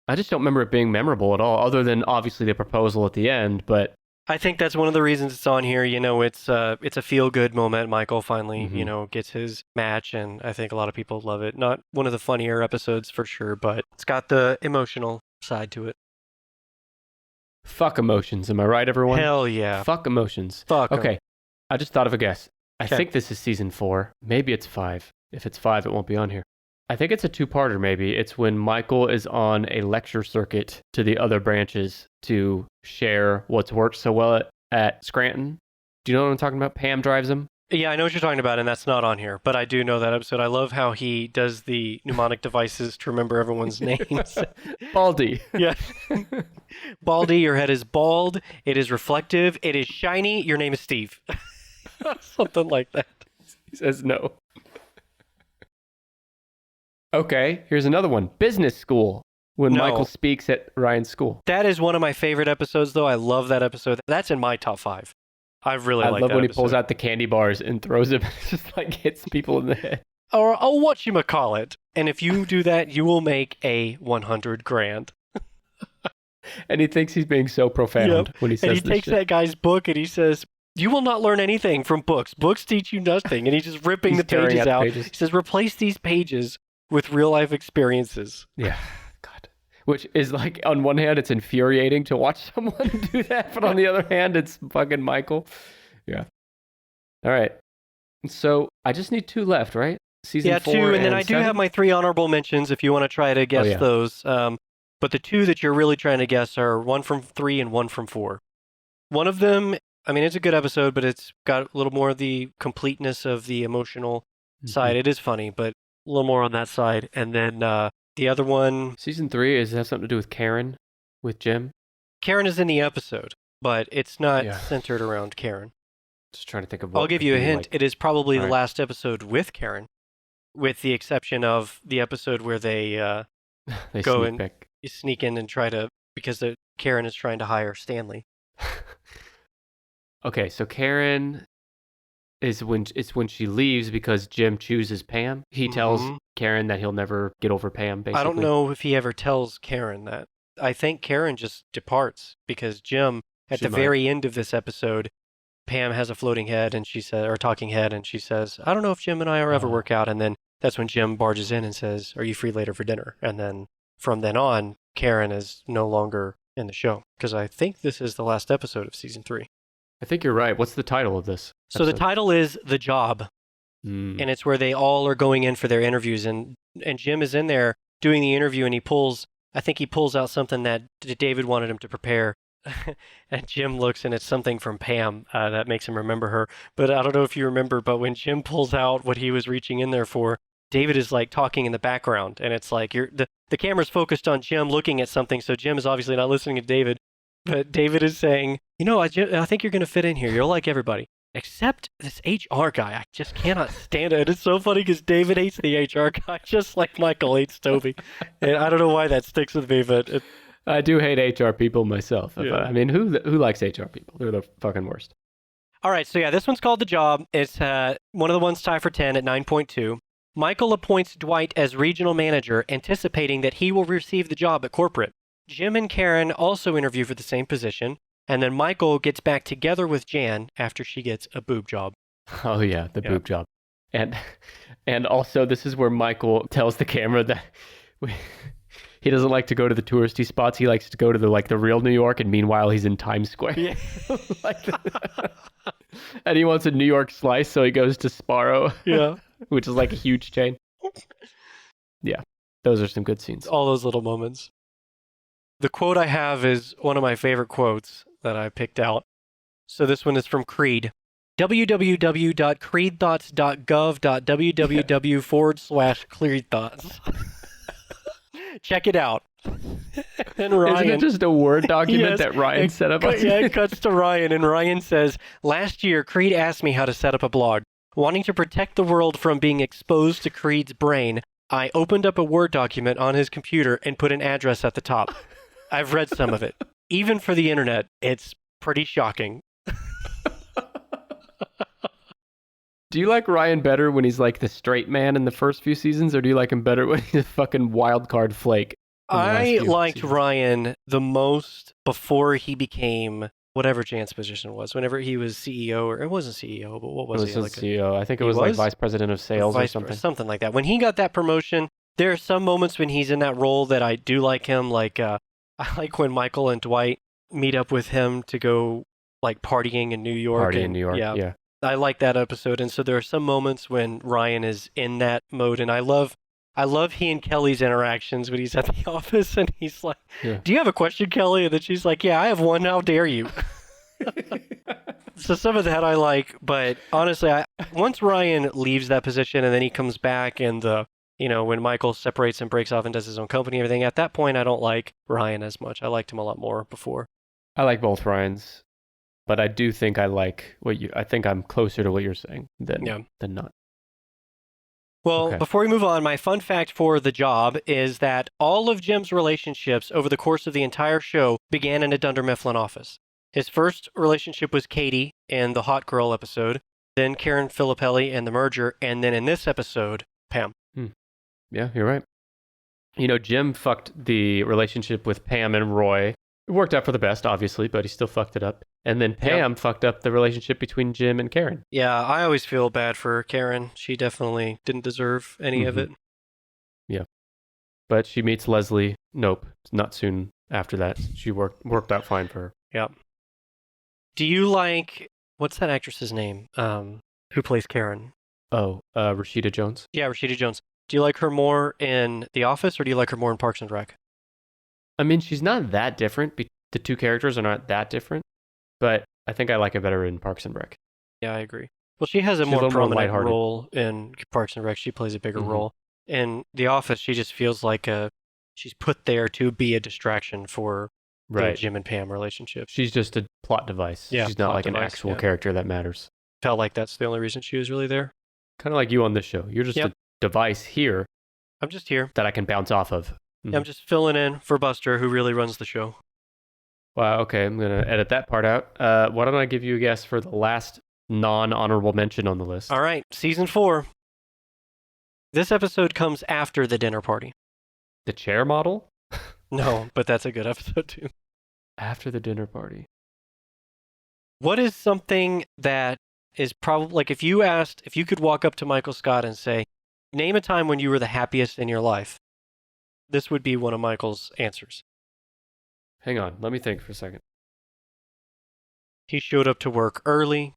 I just don't remember it being memorable at all, other than obviously the proposal at the end. But I think that's one of the reasons it's on here. You know, it's a feel-good moment. Michael finally, gets his match, and I think a lot of people love it. Not one of the funnier episodes for sure, but it's got the emotional side to it. Fuck emotions. Am I right, everyone? Hell yeah. Fuck emotions. Fuck 'em. Okay. I just thought of a guess. I Okay. think this is season 4. Maybe it's 5. If it's 5, it won't be on here. I think it's a 2-parter maybe. It's when Michael is on a lecture circuit to the other branches to share what's worked so well at Scranton. Do you know what I'm talking about? Pam drives him. Yeah, I know what you're talking about, and that's not on here, but I do know that episode. I love how he does the mnemonic devices to remember everyone's names. Baldy. Yeah. Baldy, your head is bald. It is reflective. It is shiny. Your name is Steve. Something like that. He says no. Okay, here's another one. Business school. When No. Michael speaks at Ryan's school. That is one of my favorite episodes, though. I love that episode. That's in my top 5. I really I like love that when episode. he pulls out the candy bars and throws them. It's just like hits people in the head. Or, whatchamacallit. And if you do that, you will make a 100 grand. And he thinks he's being so profound when he says And he this takes shit. that guy's book and he says, "You will not learn anything from books. Books teach you nothing." And he's just ripping He's the tearing pages out the out. pages. He says, "Replace these pages with real life experiences." Yeah, God. Which is like, on one hand, it's infuriating to watch someone do that, but on the other hand, it's fucking Michael. Yeah. All right. So I just need 2 left, right? Season 4 2. And then I do 7? have my 3 honorable mentions if you want to try to guess yeah. those. But the 2 that you're really trying to guess are 1 from 3 and 1 from 4. One of them, I mean, it's a good episode, but it's got a little more of the completeness of the emotional side. It is funny, but a little more on that side. And then the other one, Season 3, does it have something to do with Karen, with Jim? Karen is in the episode, but it's not Yeah. centered around Karen. Just trying to think of I'll what give could you a be hint. like- It is probably the Alright. last episode with Karen, with the exception of the episode where they They go sneak and- back. sneak in and try to, because Karen is trying to hire Stanley. Okay, so Karen is when she leaves because Jim chooses Pam. He tells Mhm. Karen that he'll never get over Pam, basically. I don't know if he ever tells Karen that. I think Karen just departs because Jim, at She the might. very end of this episode, Pam has a floating head and she says, or talking head, and she says, "I don't know if Jim and I will ever Oh. work out." And then that's when Jim barges in and says, "Are you free later for dinner?" And then from then on, Karen is no longer in the show because I think this is the last episode of season 3. I think you're right. What's the title of this? So the episode? title is The Job. Mm. And it's where they all are going in for their interviews, and Jim is in there doing the interview, and he pulls out something that David wanted him to prepare, and Jim looks, and it's something from Pam that makes him remember her. But I don't know if you remember, but when Jim pulls out what he was reaching in there for, David is like talking in the background, and it's like the camera's focused on Jim looking at something, so Jim is obviously not listening to David, but David is saying, I think you're going to fit in here. You'll like everybody. Except this HR guy. I just cannot stand it. It's so funny because David hates the HR guy just like Michael hates Toby. And I don't know why that sticks with me, but I do hate HR people myself. Yeah. I mean, who likes HR people? They're the fucking worst. all right. So yeah, this one's called The Job. It's one of the ones tied for 10 at 9.2. Michael appoints Dwight as regional manager, anticipating that he will receive the job at corporate. Jim and Karen also interview for the same position. And then Michael gets back together with Jan after she gets a boob job. Oh yeah, the Yeah. boob job. And also this is where Michael tells the camera that he doesn't like to go to the touristy spots. He likes to go to the real New York, and meanwhile he's in Times Square. Yeah. And he wants a New York slice, so he goes to Sparrow. Yeah. Which is like a huge chain. Yeah. Those are some good scenes. All those little moments. The quote I have is one of my favorite quotes that I picked out. So this one is from Creed. www.creedthoughts.gov.www/Creed Check it out. And Ryan, Isn't it just a Word document Yes, that Ryan set up? it cuts to Ryan, and Ryan says, "Last year, Creed asked me how to set up a blog. Wanting to protect the world from being exposed to Creed's brain, I opened up a Word document on his computer and put an address at the top. I've read some of it. Even for the internet, it's pretty shocking." Do you like Ryan better when he's like the straight man in the first few seasons, or do you like him better when he's a fucking wild card flake? in the last I few liked seasons? Ryan the most before he became whatever Jan's position was, whenever he was CEO, or it wasn't CEO, but what was It he? was CEO. I think it was like vice president of sales or something. Something like that. When he got that promotion, there are some moments when he's in that role that I do like him. Like I like when Michael and Dwight meet up with him to go like partying in New York. In New York, yeah. I like that episode. And so there are some moments when Ryan is in that mode, and I love he and Kelly's interactions when he's at the office and he's like, do you have a question, Kelly? And then she's like, yeah, I have one. How dare you? So some of that I like, but honestly, once Ryan leaves that position and then he comes back and when Michael separates and breaks off and does his own company and everything, at that point, I don't like Ryan as much. I liked him a lot more before. I like both Ryans, but I do think I think I'm closer to what you're saying than not. Well, before we move on, my fun fact for The Job is that all of Jim's relationships over the course of the entire show began in a Dunder Mifflin office. His first relationship was Katie in the Hot Girl episode, then Karen Filippelli in The Merger, and then in this episode, Pam. Yeah, you're right. Jim fucked the relationship with Pam and Roy. It worked out for the best, obviously, but he still fucked it up. And then Pam fucked up the relationship between Jim and Karen. Yeah, I always feel bad for Karen. She definitely didn't deserve any of it. Yeah. But she meets Leslie. Nope, not soon after that. She worked out fine for her. Yeah. Do you like, what's that actress's name? Who plays Karen? Oh, Rashida Jones? Yeah, Rashida Jones. Do you like her more in The Office or do you like her more in Parks and Rec? I mean, she's not that different. The two characters are not that different, but I think I like it better in Parks and Rec. Yeah, I agree. Well, she has a more prominent role in Parks and Rec. She plays a bigger role. In The Office, she just feels like she's put there to be a distraction for the Jim and Pam relationship. She's just a plot device. Yeah, she's not like an actual character that matters. Felt like that's the only reason she was really there. Kind of like you on this show. You're just a device here. I'm just here. That I can bounce off of. I'm just filling in for Buster, who really runs the show. Wow, okay. I'm going to edit that part out. Why don't I give you a guess for the last non-honorable mention on the list? All right, season 4. This episode comes after the dinner party. The chair model? No, but that's a good episode too. After the dinner party. What is something that is probably, like if you could walk up to Michael Scott and say, name a time when you were the happiest in your life, this would be one of Michael's answers. Hang on, let me think for a second. He showed up to work early.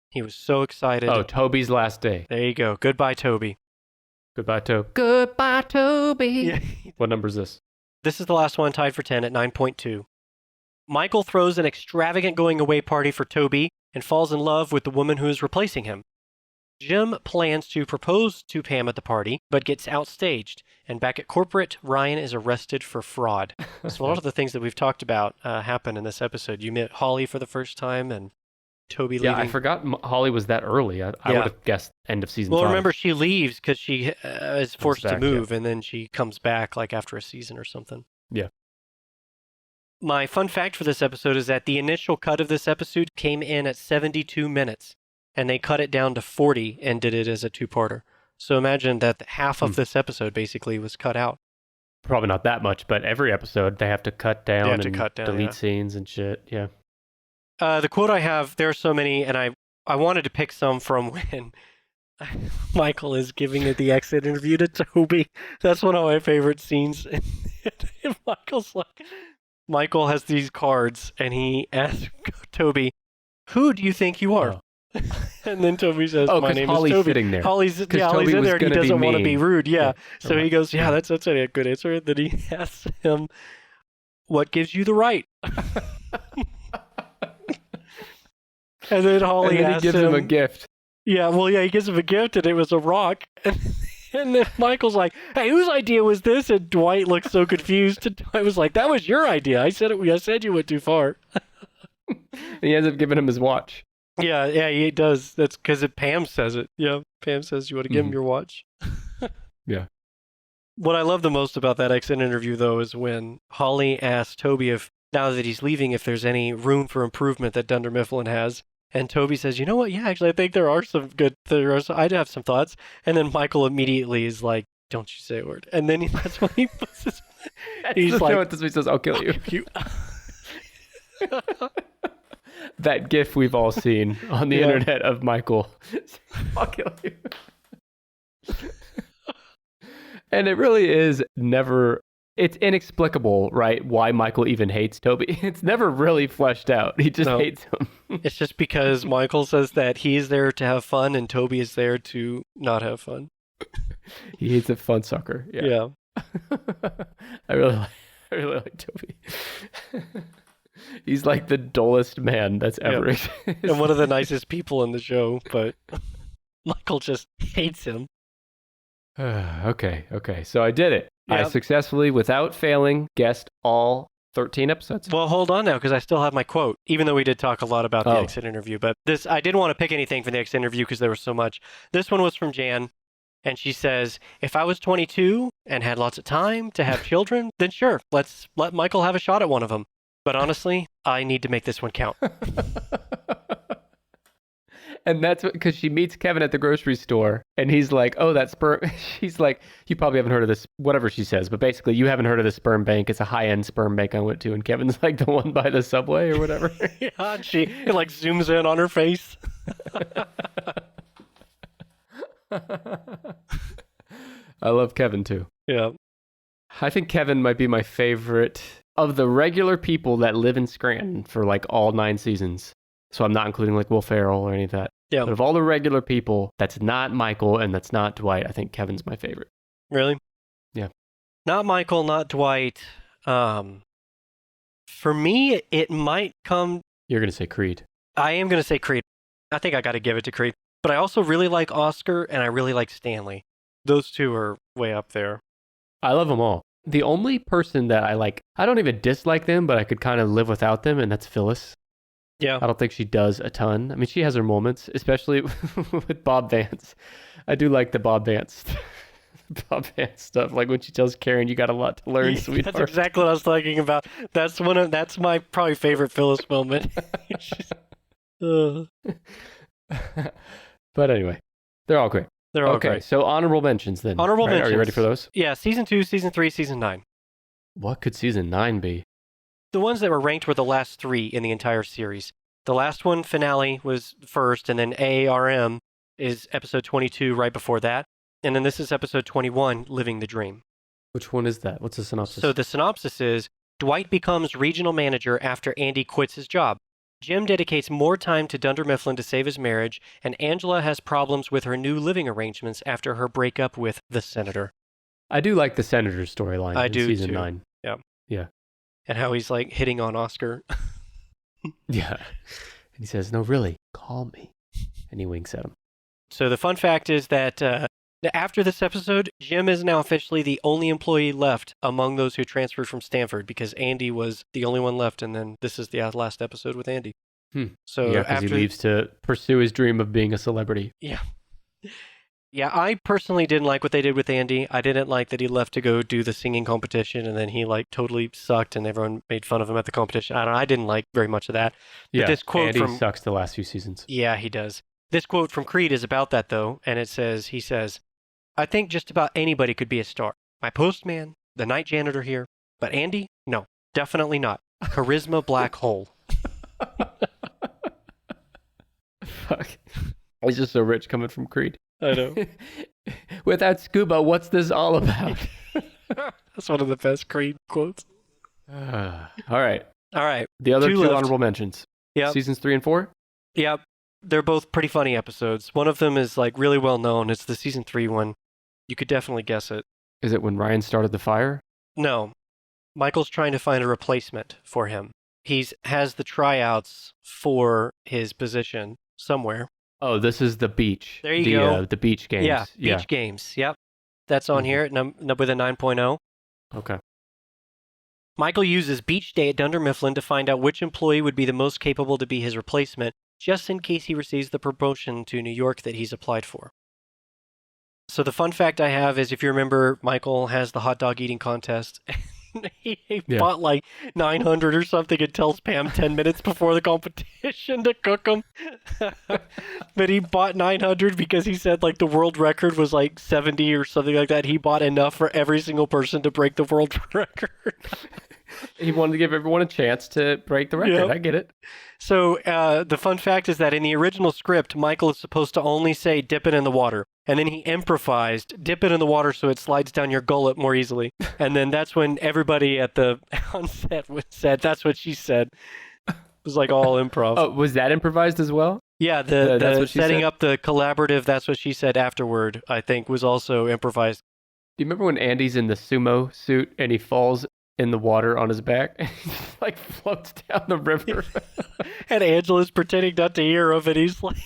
He was so excited. Oh, Toby's last day. There you go. Goodbye, Toby. Goodbye, Toby. Goodbye, Toby. Yeah. What number is this? This is the last one, tied for 10 at 9.2. Michael throws an extravagant going-away party for Toby and falls in love with the woman who is replacing him. Jim plans to propose to Pam at the party, but gets outstaged. And back at corporate, Ryan is arrested for fraud. So a lot of the things that we've talked about happen in this episode. You met Holly for the first time and Toby leaving. Yeah, I forgot Holly was that early. I would have guessed end of season 5. Well, remember, she leaves because she is forced to move, and then she comes back like after a season or something. Yeah. My fun fact for this episode is that the initial cut of this episode came in at 72 minutes. And they cut it down to 40 and did it as a 2-parter. So imagine that half of this episode basically was cut out. Probably not that much, but every episode they have to cut down delete scenes and shit. Yeah. The quote I have, there are so many, and I wanted to pick some from when Michael is giving the exit interview to Toby. That's one of my favorite scenes. And Michael has these cards, and he asks Toby, "Who do you think you are?" And then Toby says, "My name is Toby." Sitting there. Holly's in there, and he doesn't want to be rude. Yeah. So he goes, "Yeah, that's a good answer." And then he asks him, "What gives you the right?" And then Holly asks gives him a gift. Yeah, well, he gives him a gift, and it was a rock. And then Michael's like, "Hey, whose idea was this?" And Dwight looks so confused. And Dwight was like, "That was your idea. I said you went too far." And he ends up giving him his watch. Yeah, he does. That's because Pam says it. Yeah, Pam says you want to give him your watch. Yeah. What I love the most about that exit interview, though, is when Holly asks Toby if, now that he's leaving, if there's any room for improvement that Dunder Mifflin has. And Toby says, "You know what? Yeah, actually, I think there are some good, I'd have some thoughts." And then Michael immediately is like, "Don't you say a word." And then that's when he puts his, he's like, he says, "I'll kill you." that GIF we've all seen on the internet of Michael. I'll kill you. And it really is never, it's inexplicable, right? Why Michael even hates Toby. It's never really fleshed out. He just hates him. It's just because Michael says that he's there to have fun and Toby is there to not have fun. He's a fun sucker. Yeah. I really like Toby. He's like the dullest man that's ever existed. And one of the nicest people in the show, but Michael just hates him. Okay. So I did it. Yep. I successfully, without failing, guessed all 13 episodes. Well, hold on now, because I still have my quote, even though we did talk a lot about the exit interview. But this, I didn't want to pick anything for the exit interview because there was so much. This one was from Jan, and she says, if I was 22 and had lots of time to have children, then sure, let's let Michael have a shot at one of them. But honestly, I need to make this one count. And that's because she meets Kevin at the grocery store, and he's like, oh, that sperm. She's like, you probably haven't heard of this, whatever she says, but basically, you haven't heard of the sperm bank. It's a high-end sperm bank I went to, and Kevin's like the one by the subway or whatever. Yeah, and she like zooms in on her face. I love Kevin, too. Yeah. I think Kevin might be my favorite of the regular people that live in Scranton for like all 9 seasons. So I'm not including like Will Ferrell or any of that. Yeah. But of all the regular people, that's not Michael and that's not Dwight. I think Kevin's my favorite. Really? Yeah. Not Michael, not Dwight. For me, it might come... You're going to say Creed. I am going to say Creed. I think I got to give it to Creed. But I also really like Oscar and I really like Stanley. Those two are way up there. I love them all. The only person that I like, I don't even dislike them, but I could kind of live without them, and that's Phyllis. Yeah. I don't think she does a ton. I mean, she has her moments, especially with Bob Vance. I do like the Bob Vance stuff. Like when she tells Karen, you got a lot to learn, sweetheart. That's exactly what I was thinking about. That's my probably favorite Phyllis moment. But anyway, they're all great. They're all okay, great. So honorable mentions then. Honorable mentions. Are you ready for those? Yeah, season 2, season 3, season 9. What could season 9 be? The ones that were ranked were the last 3 in the entire series. The last one, finale, was first, and then AARM is episode 22 right before that. And then this is episode 21, Living the Dream. Which one is that? What's the synopsis? So the synopsis is, Dwight becomes regional manager after Andy quits his job. Jim dedicates more time to Dunder Mifflin to save his marriage, and Angela has problems with her new living arrangements after her breakup with the senator. I do like the senator's storyline in season 9. Yeah. Yeah. And how he's like hitting on Oscar. Yeah. And he says, no, really, call me. And he winks at him. So the fun fact is that after this episode, Jim is now officially the only employee left among those who transferred from Stanford because Andy was the only one left. And then this is the last episode with Andy. So yeah, because he leaves to pursue his dream of being a celebrity. Yeah. Yeah, I personally didn't like what they did with Andy. I didn't like that he left to go do the singing competition and then he like totally sucked and everyone made fun of him at the competition. I didn't like very much of that. But Yeah, this quote Andy sucks the last few seasons. Yeah, he does. This quote from Creed is about that though, and he says, I think just about anybody could be a star. My postman, the night janitor here, but Andy? No, definitely not. Charisma black hole. Fuck. He's just so rich coming from Creed. I know. Without scuba, what's this all about? That's one of the best Creed quotes. All right. All right. The other 2 left. honorable mentions. Yeah. Seasons 3 and 4? Yep. They're both pretty funny episodes. One of them is like really well known. It's the season 3 one. You could definitely guess it. Is it when Ryan started the fire? No. Michael's trying to find a replacement for him. He has the tryouts for his position somewhere. Oh, this is the beach. There you go. The beach games. Yeah, beach games. Yep. That's on here with a 9.0. Okay. Michael uses beach day at Dunder Mifflin to find out which employee would be the most capable to be his replacement, just in case he receives the promotion to New York that he's applied for. So the fun fact I have is, if you remember, Michael has the hot dog eating contest. He bought like 900 or something and tells Pam 10 minutes before the competition to cook them. But he bought 900 because he said like the world record was like 70 or something like that. He bought enough for every single person to break the world record. He wanted to give everyone a chance to break the record. Yep. I get it. So the fun fact is that in the original script, Michael is supposed to only say dip it in the water. And then he improvised, dip it in the water so it slides down your gullet more easily. And then that's when everybody at the onset said, that's what she said. It was like all improv. Oh, was that improvised as well? Yeah, That's what she setting said? up the collaborative, that's what she said afterward, I think, was also improvised. Do you remember when Andy's in the sumo suit and he falls in the water on his back and he just, like floats down the river? And Angela's pretending not to hear him, and he's like,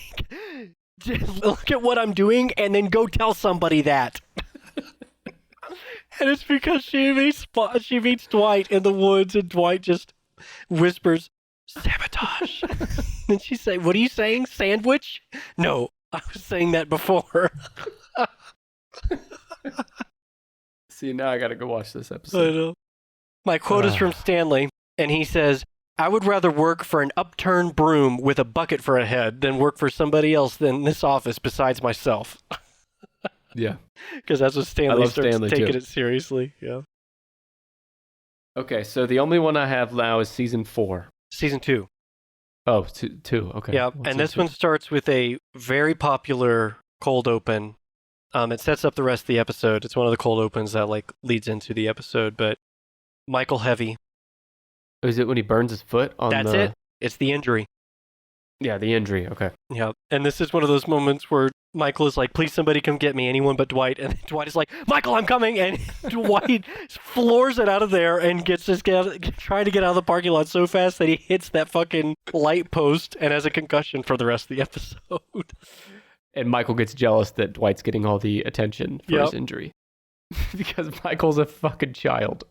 "Just look at what I'm doing and then go tell somebody that." And it's because she meets Dwight in the woods, and Dwight just whispers, "Sabotage." And she's saying, "What are you saying? Sandwich?" "No, I was saying that before." See, now I gotta go watch this I episode. know. My quote is from Stanley, and he says, "I would rather work for an upturned broom with a bucket for a head than work for somebody else in this office besides myself." Yeah. Because that's what Stanley love starts Stanley, taking too. it seriously. Yeah. Okay, so the only one I have now is season 4. Season 2. Oh, two. Okay. Yeah, What's and this season one starts with a very popular cold open. It sets up the rest of the episode. It's one of the cold opens that like leads into the episode. But Michael Heavy, 2? Is it when he burns his foot on that's the... it. It's the injury. Yeah, the injury. Okay. Yeah, and this is one of those moments where Michael is like, "Please, somebody come get me, anyone but Dwight." And Dwight is like, "Michael, I'm coming!" And Dwight floors it out of there and trying to get out of the parking lot so fast that he hits that fucking light post and has a concussion for the rest of the episode. And Michael gets jealous that Dwight's getting all the attention for his injury. Because Michael's a fucking child.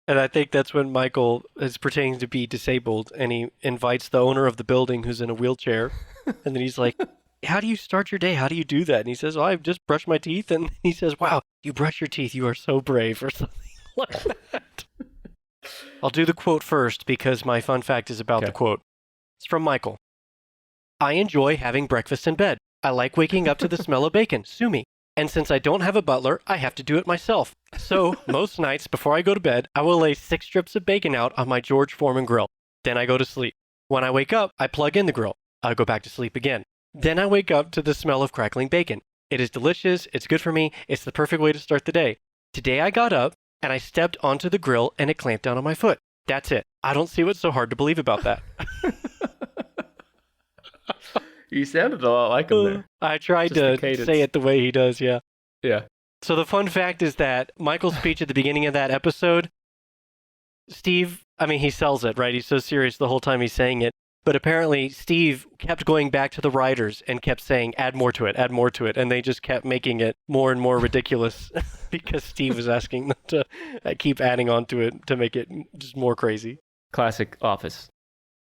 And I think that's when Michael is pretending to be disabled, and he invites the owner of the building who's in a wheelchair. And then he's like, "How do you start your day? How do you do that?" And he says, "Oh, I just brush my teeth." And he says, "Wow, you brush your teeth. You are so brave," or something like that. I'll do the quote first because my fun fact is about the quote. It's from Michael. "I enjoy having breakfast in bed. I like waking up to the smell of bacon. Sue me. And since I don't have a butler, I have to do it myself. So, most nights before I go to bed, I will lay 6 strips of bacon out on my George Foreman grill. Then I go to sleep. When I wake up, I plug in the grill. I go back to sleep again. Then I wake up to the smell of crackling bacon. It is delicious. It's good for me. It's the perfect way to start the day. Today I got up and I stepped onto the grill and it clamped down on my foot. That's it. I don't see what's so hard to believe about that." You sounded a lot like him there. I tried Just the to cadence. say it the way he does, yeah. Yeah. So the fun fact is that Michael's speech at the beginning of that episode, Steve, I mean, he sells it, right? He's so serious the whole time he's saying it. But apparently Steve kept going back to the writers and kept saying, add more to it. And they just kept making it more and more ridiculous because Steve was asking them to keep adding on to it to make it just more crazy. Classic Office.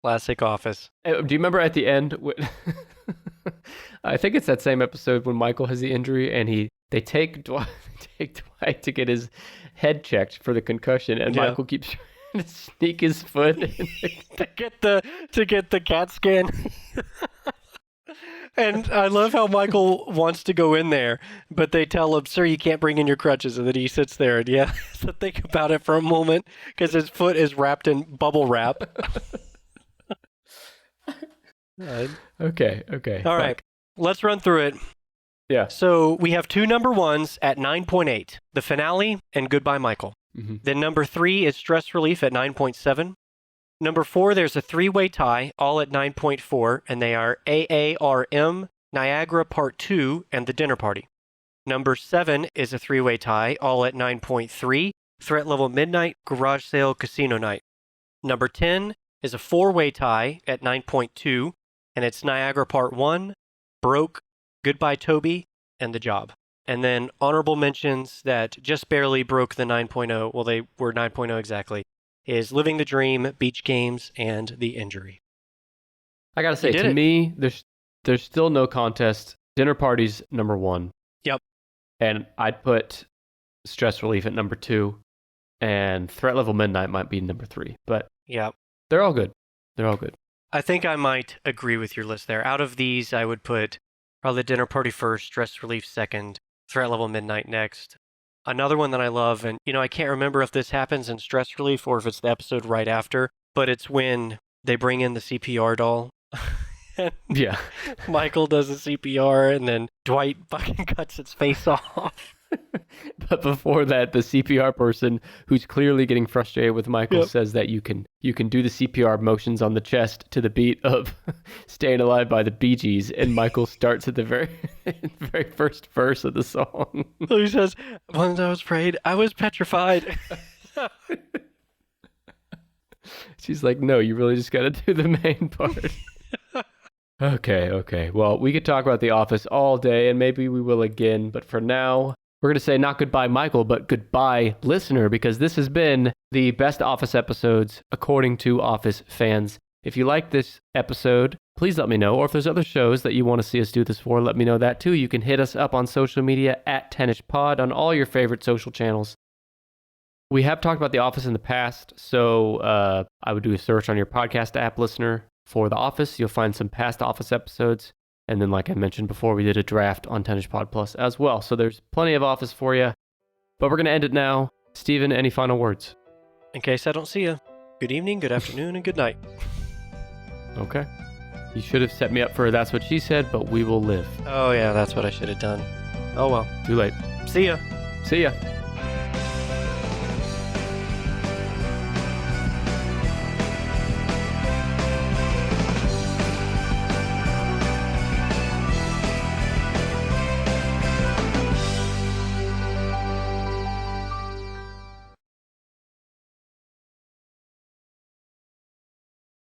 Classic Office. Do you remember at the end? I think it's that same episode when Michael has the injury and they take Dwight to get his head checked for the concussion, and Michael keeps trying to sneak his foot in to get the CAT scan. And I love how Michael wants to go in there, but they tell him, "Sir, you can't bring in your crutches," and then he sits there and so think about it for a moment because his foot is wrapped in bubble wrap. Okay. All right. Let's run through it. Yeah. So we have 2 number 1s at 9.8, the finale and Goodbye Michael. Mm-hmm. Then number 3 is Stress Relief at 9.7. Number 4, there's a 3-way tie, all at 9.4, and they are AARM, Niagara Part 2, and The Dinner Party. Number 7 is a 3-way tie, all at 9.3, Threat Level Midnight, Garage Sale, Casino Night. Number 10 is a 4-way tie at 9.2, and it's Niagara Part 1, Broke, Goodbye Toby, and The Job. And then honorable mentions that just barely broke the 9.0, well, they were 9.0 exactly, is Living the Dream, Beach Games, and The Injury. I gotta say, to me, there's still no contest. Dinner Party's number 1. Yep. And I'd put Stress Relief at number 2, and Threat Level Midnight might be number 3. But yeah, they're all good. They're all good. I think I might agree with your list there. Out of these, I would put probably Dinner Party first, Stress Relief second, Threat Level Midnight next, Another one that I love, and I can't remember if this happens in Stress Relief or if it's the episode right after, but it's when they bring in the CPR doll. And Yeah. Michael does the CPR, and then Dwight fucking cuts its face off. But before that, the CPR person, who's clearly getting frustrated with Michael, says that you can do the CPR motions on the chest to the beat of "Staying Alive" by the Bee Gees, and Michael starts at the very first verse of the song. So he says, "Once I was afraid, I was petrified." She's like, "No, you really just got to do the main part." Okay. Well, we could talk about The Office all day, and maybe we will again. But for now, we're going to say not goodbye, Michael, but goodbye, listener, because this has been the best Office episodes according to Office fans. If you like this episode, please let me know. Or if there's other shows that you want to see us do this for, let me know that too. You can hit us up on social media at @10ishpod on all your favorite social channels. We have talked about The Office in the past, so I would do a search on your podcast app, listener, for The Office. You'll find some past Office episodes. And then, like I mentioned before, we did a draft on 10ish Pod Plus as well. So there's plenty of Office for you. But we're going to end it now. Steven, any final words? In case I don't see you, good evening, good afternoon, and good night. Okay. You should have set me up for That's What She Said, but we will live. Oh, yeah, that's what I should have done. Oh, well. Too late. See ya. See ya.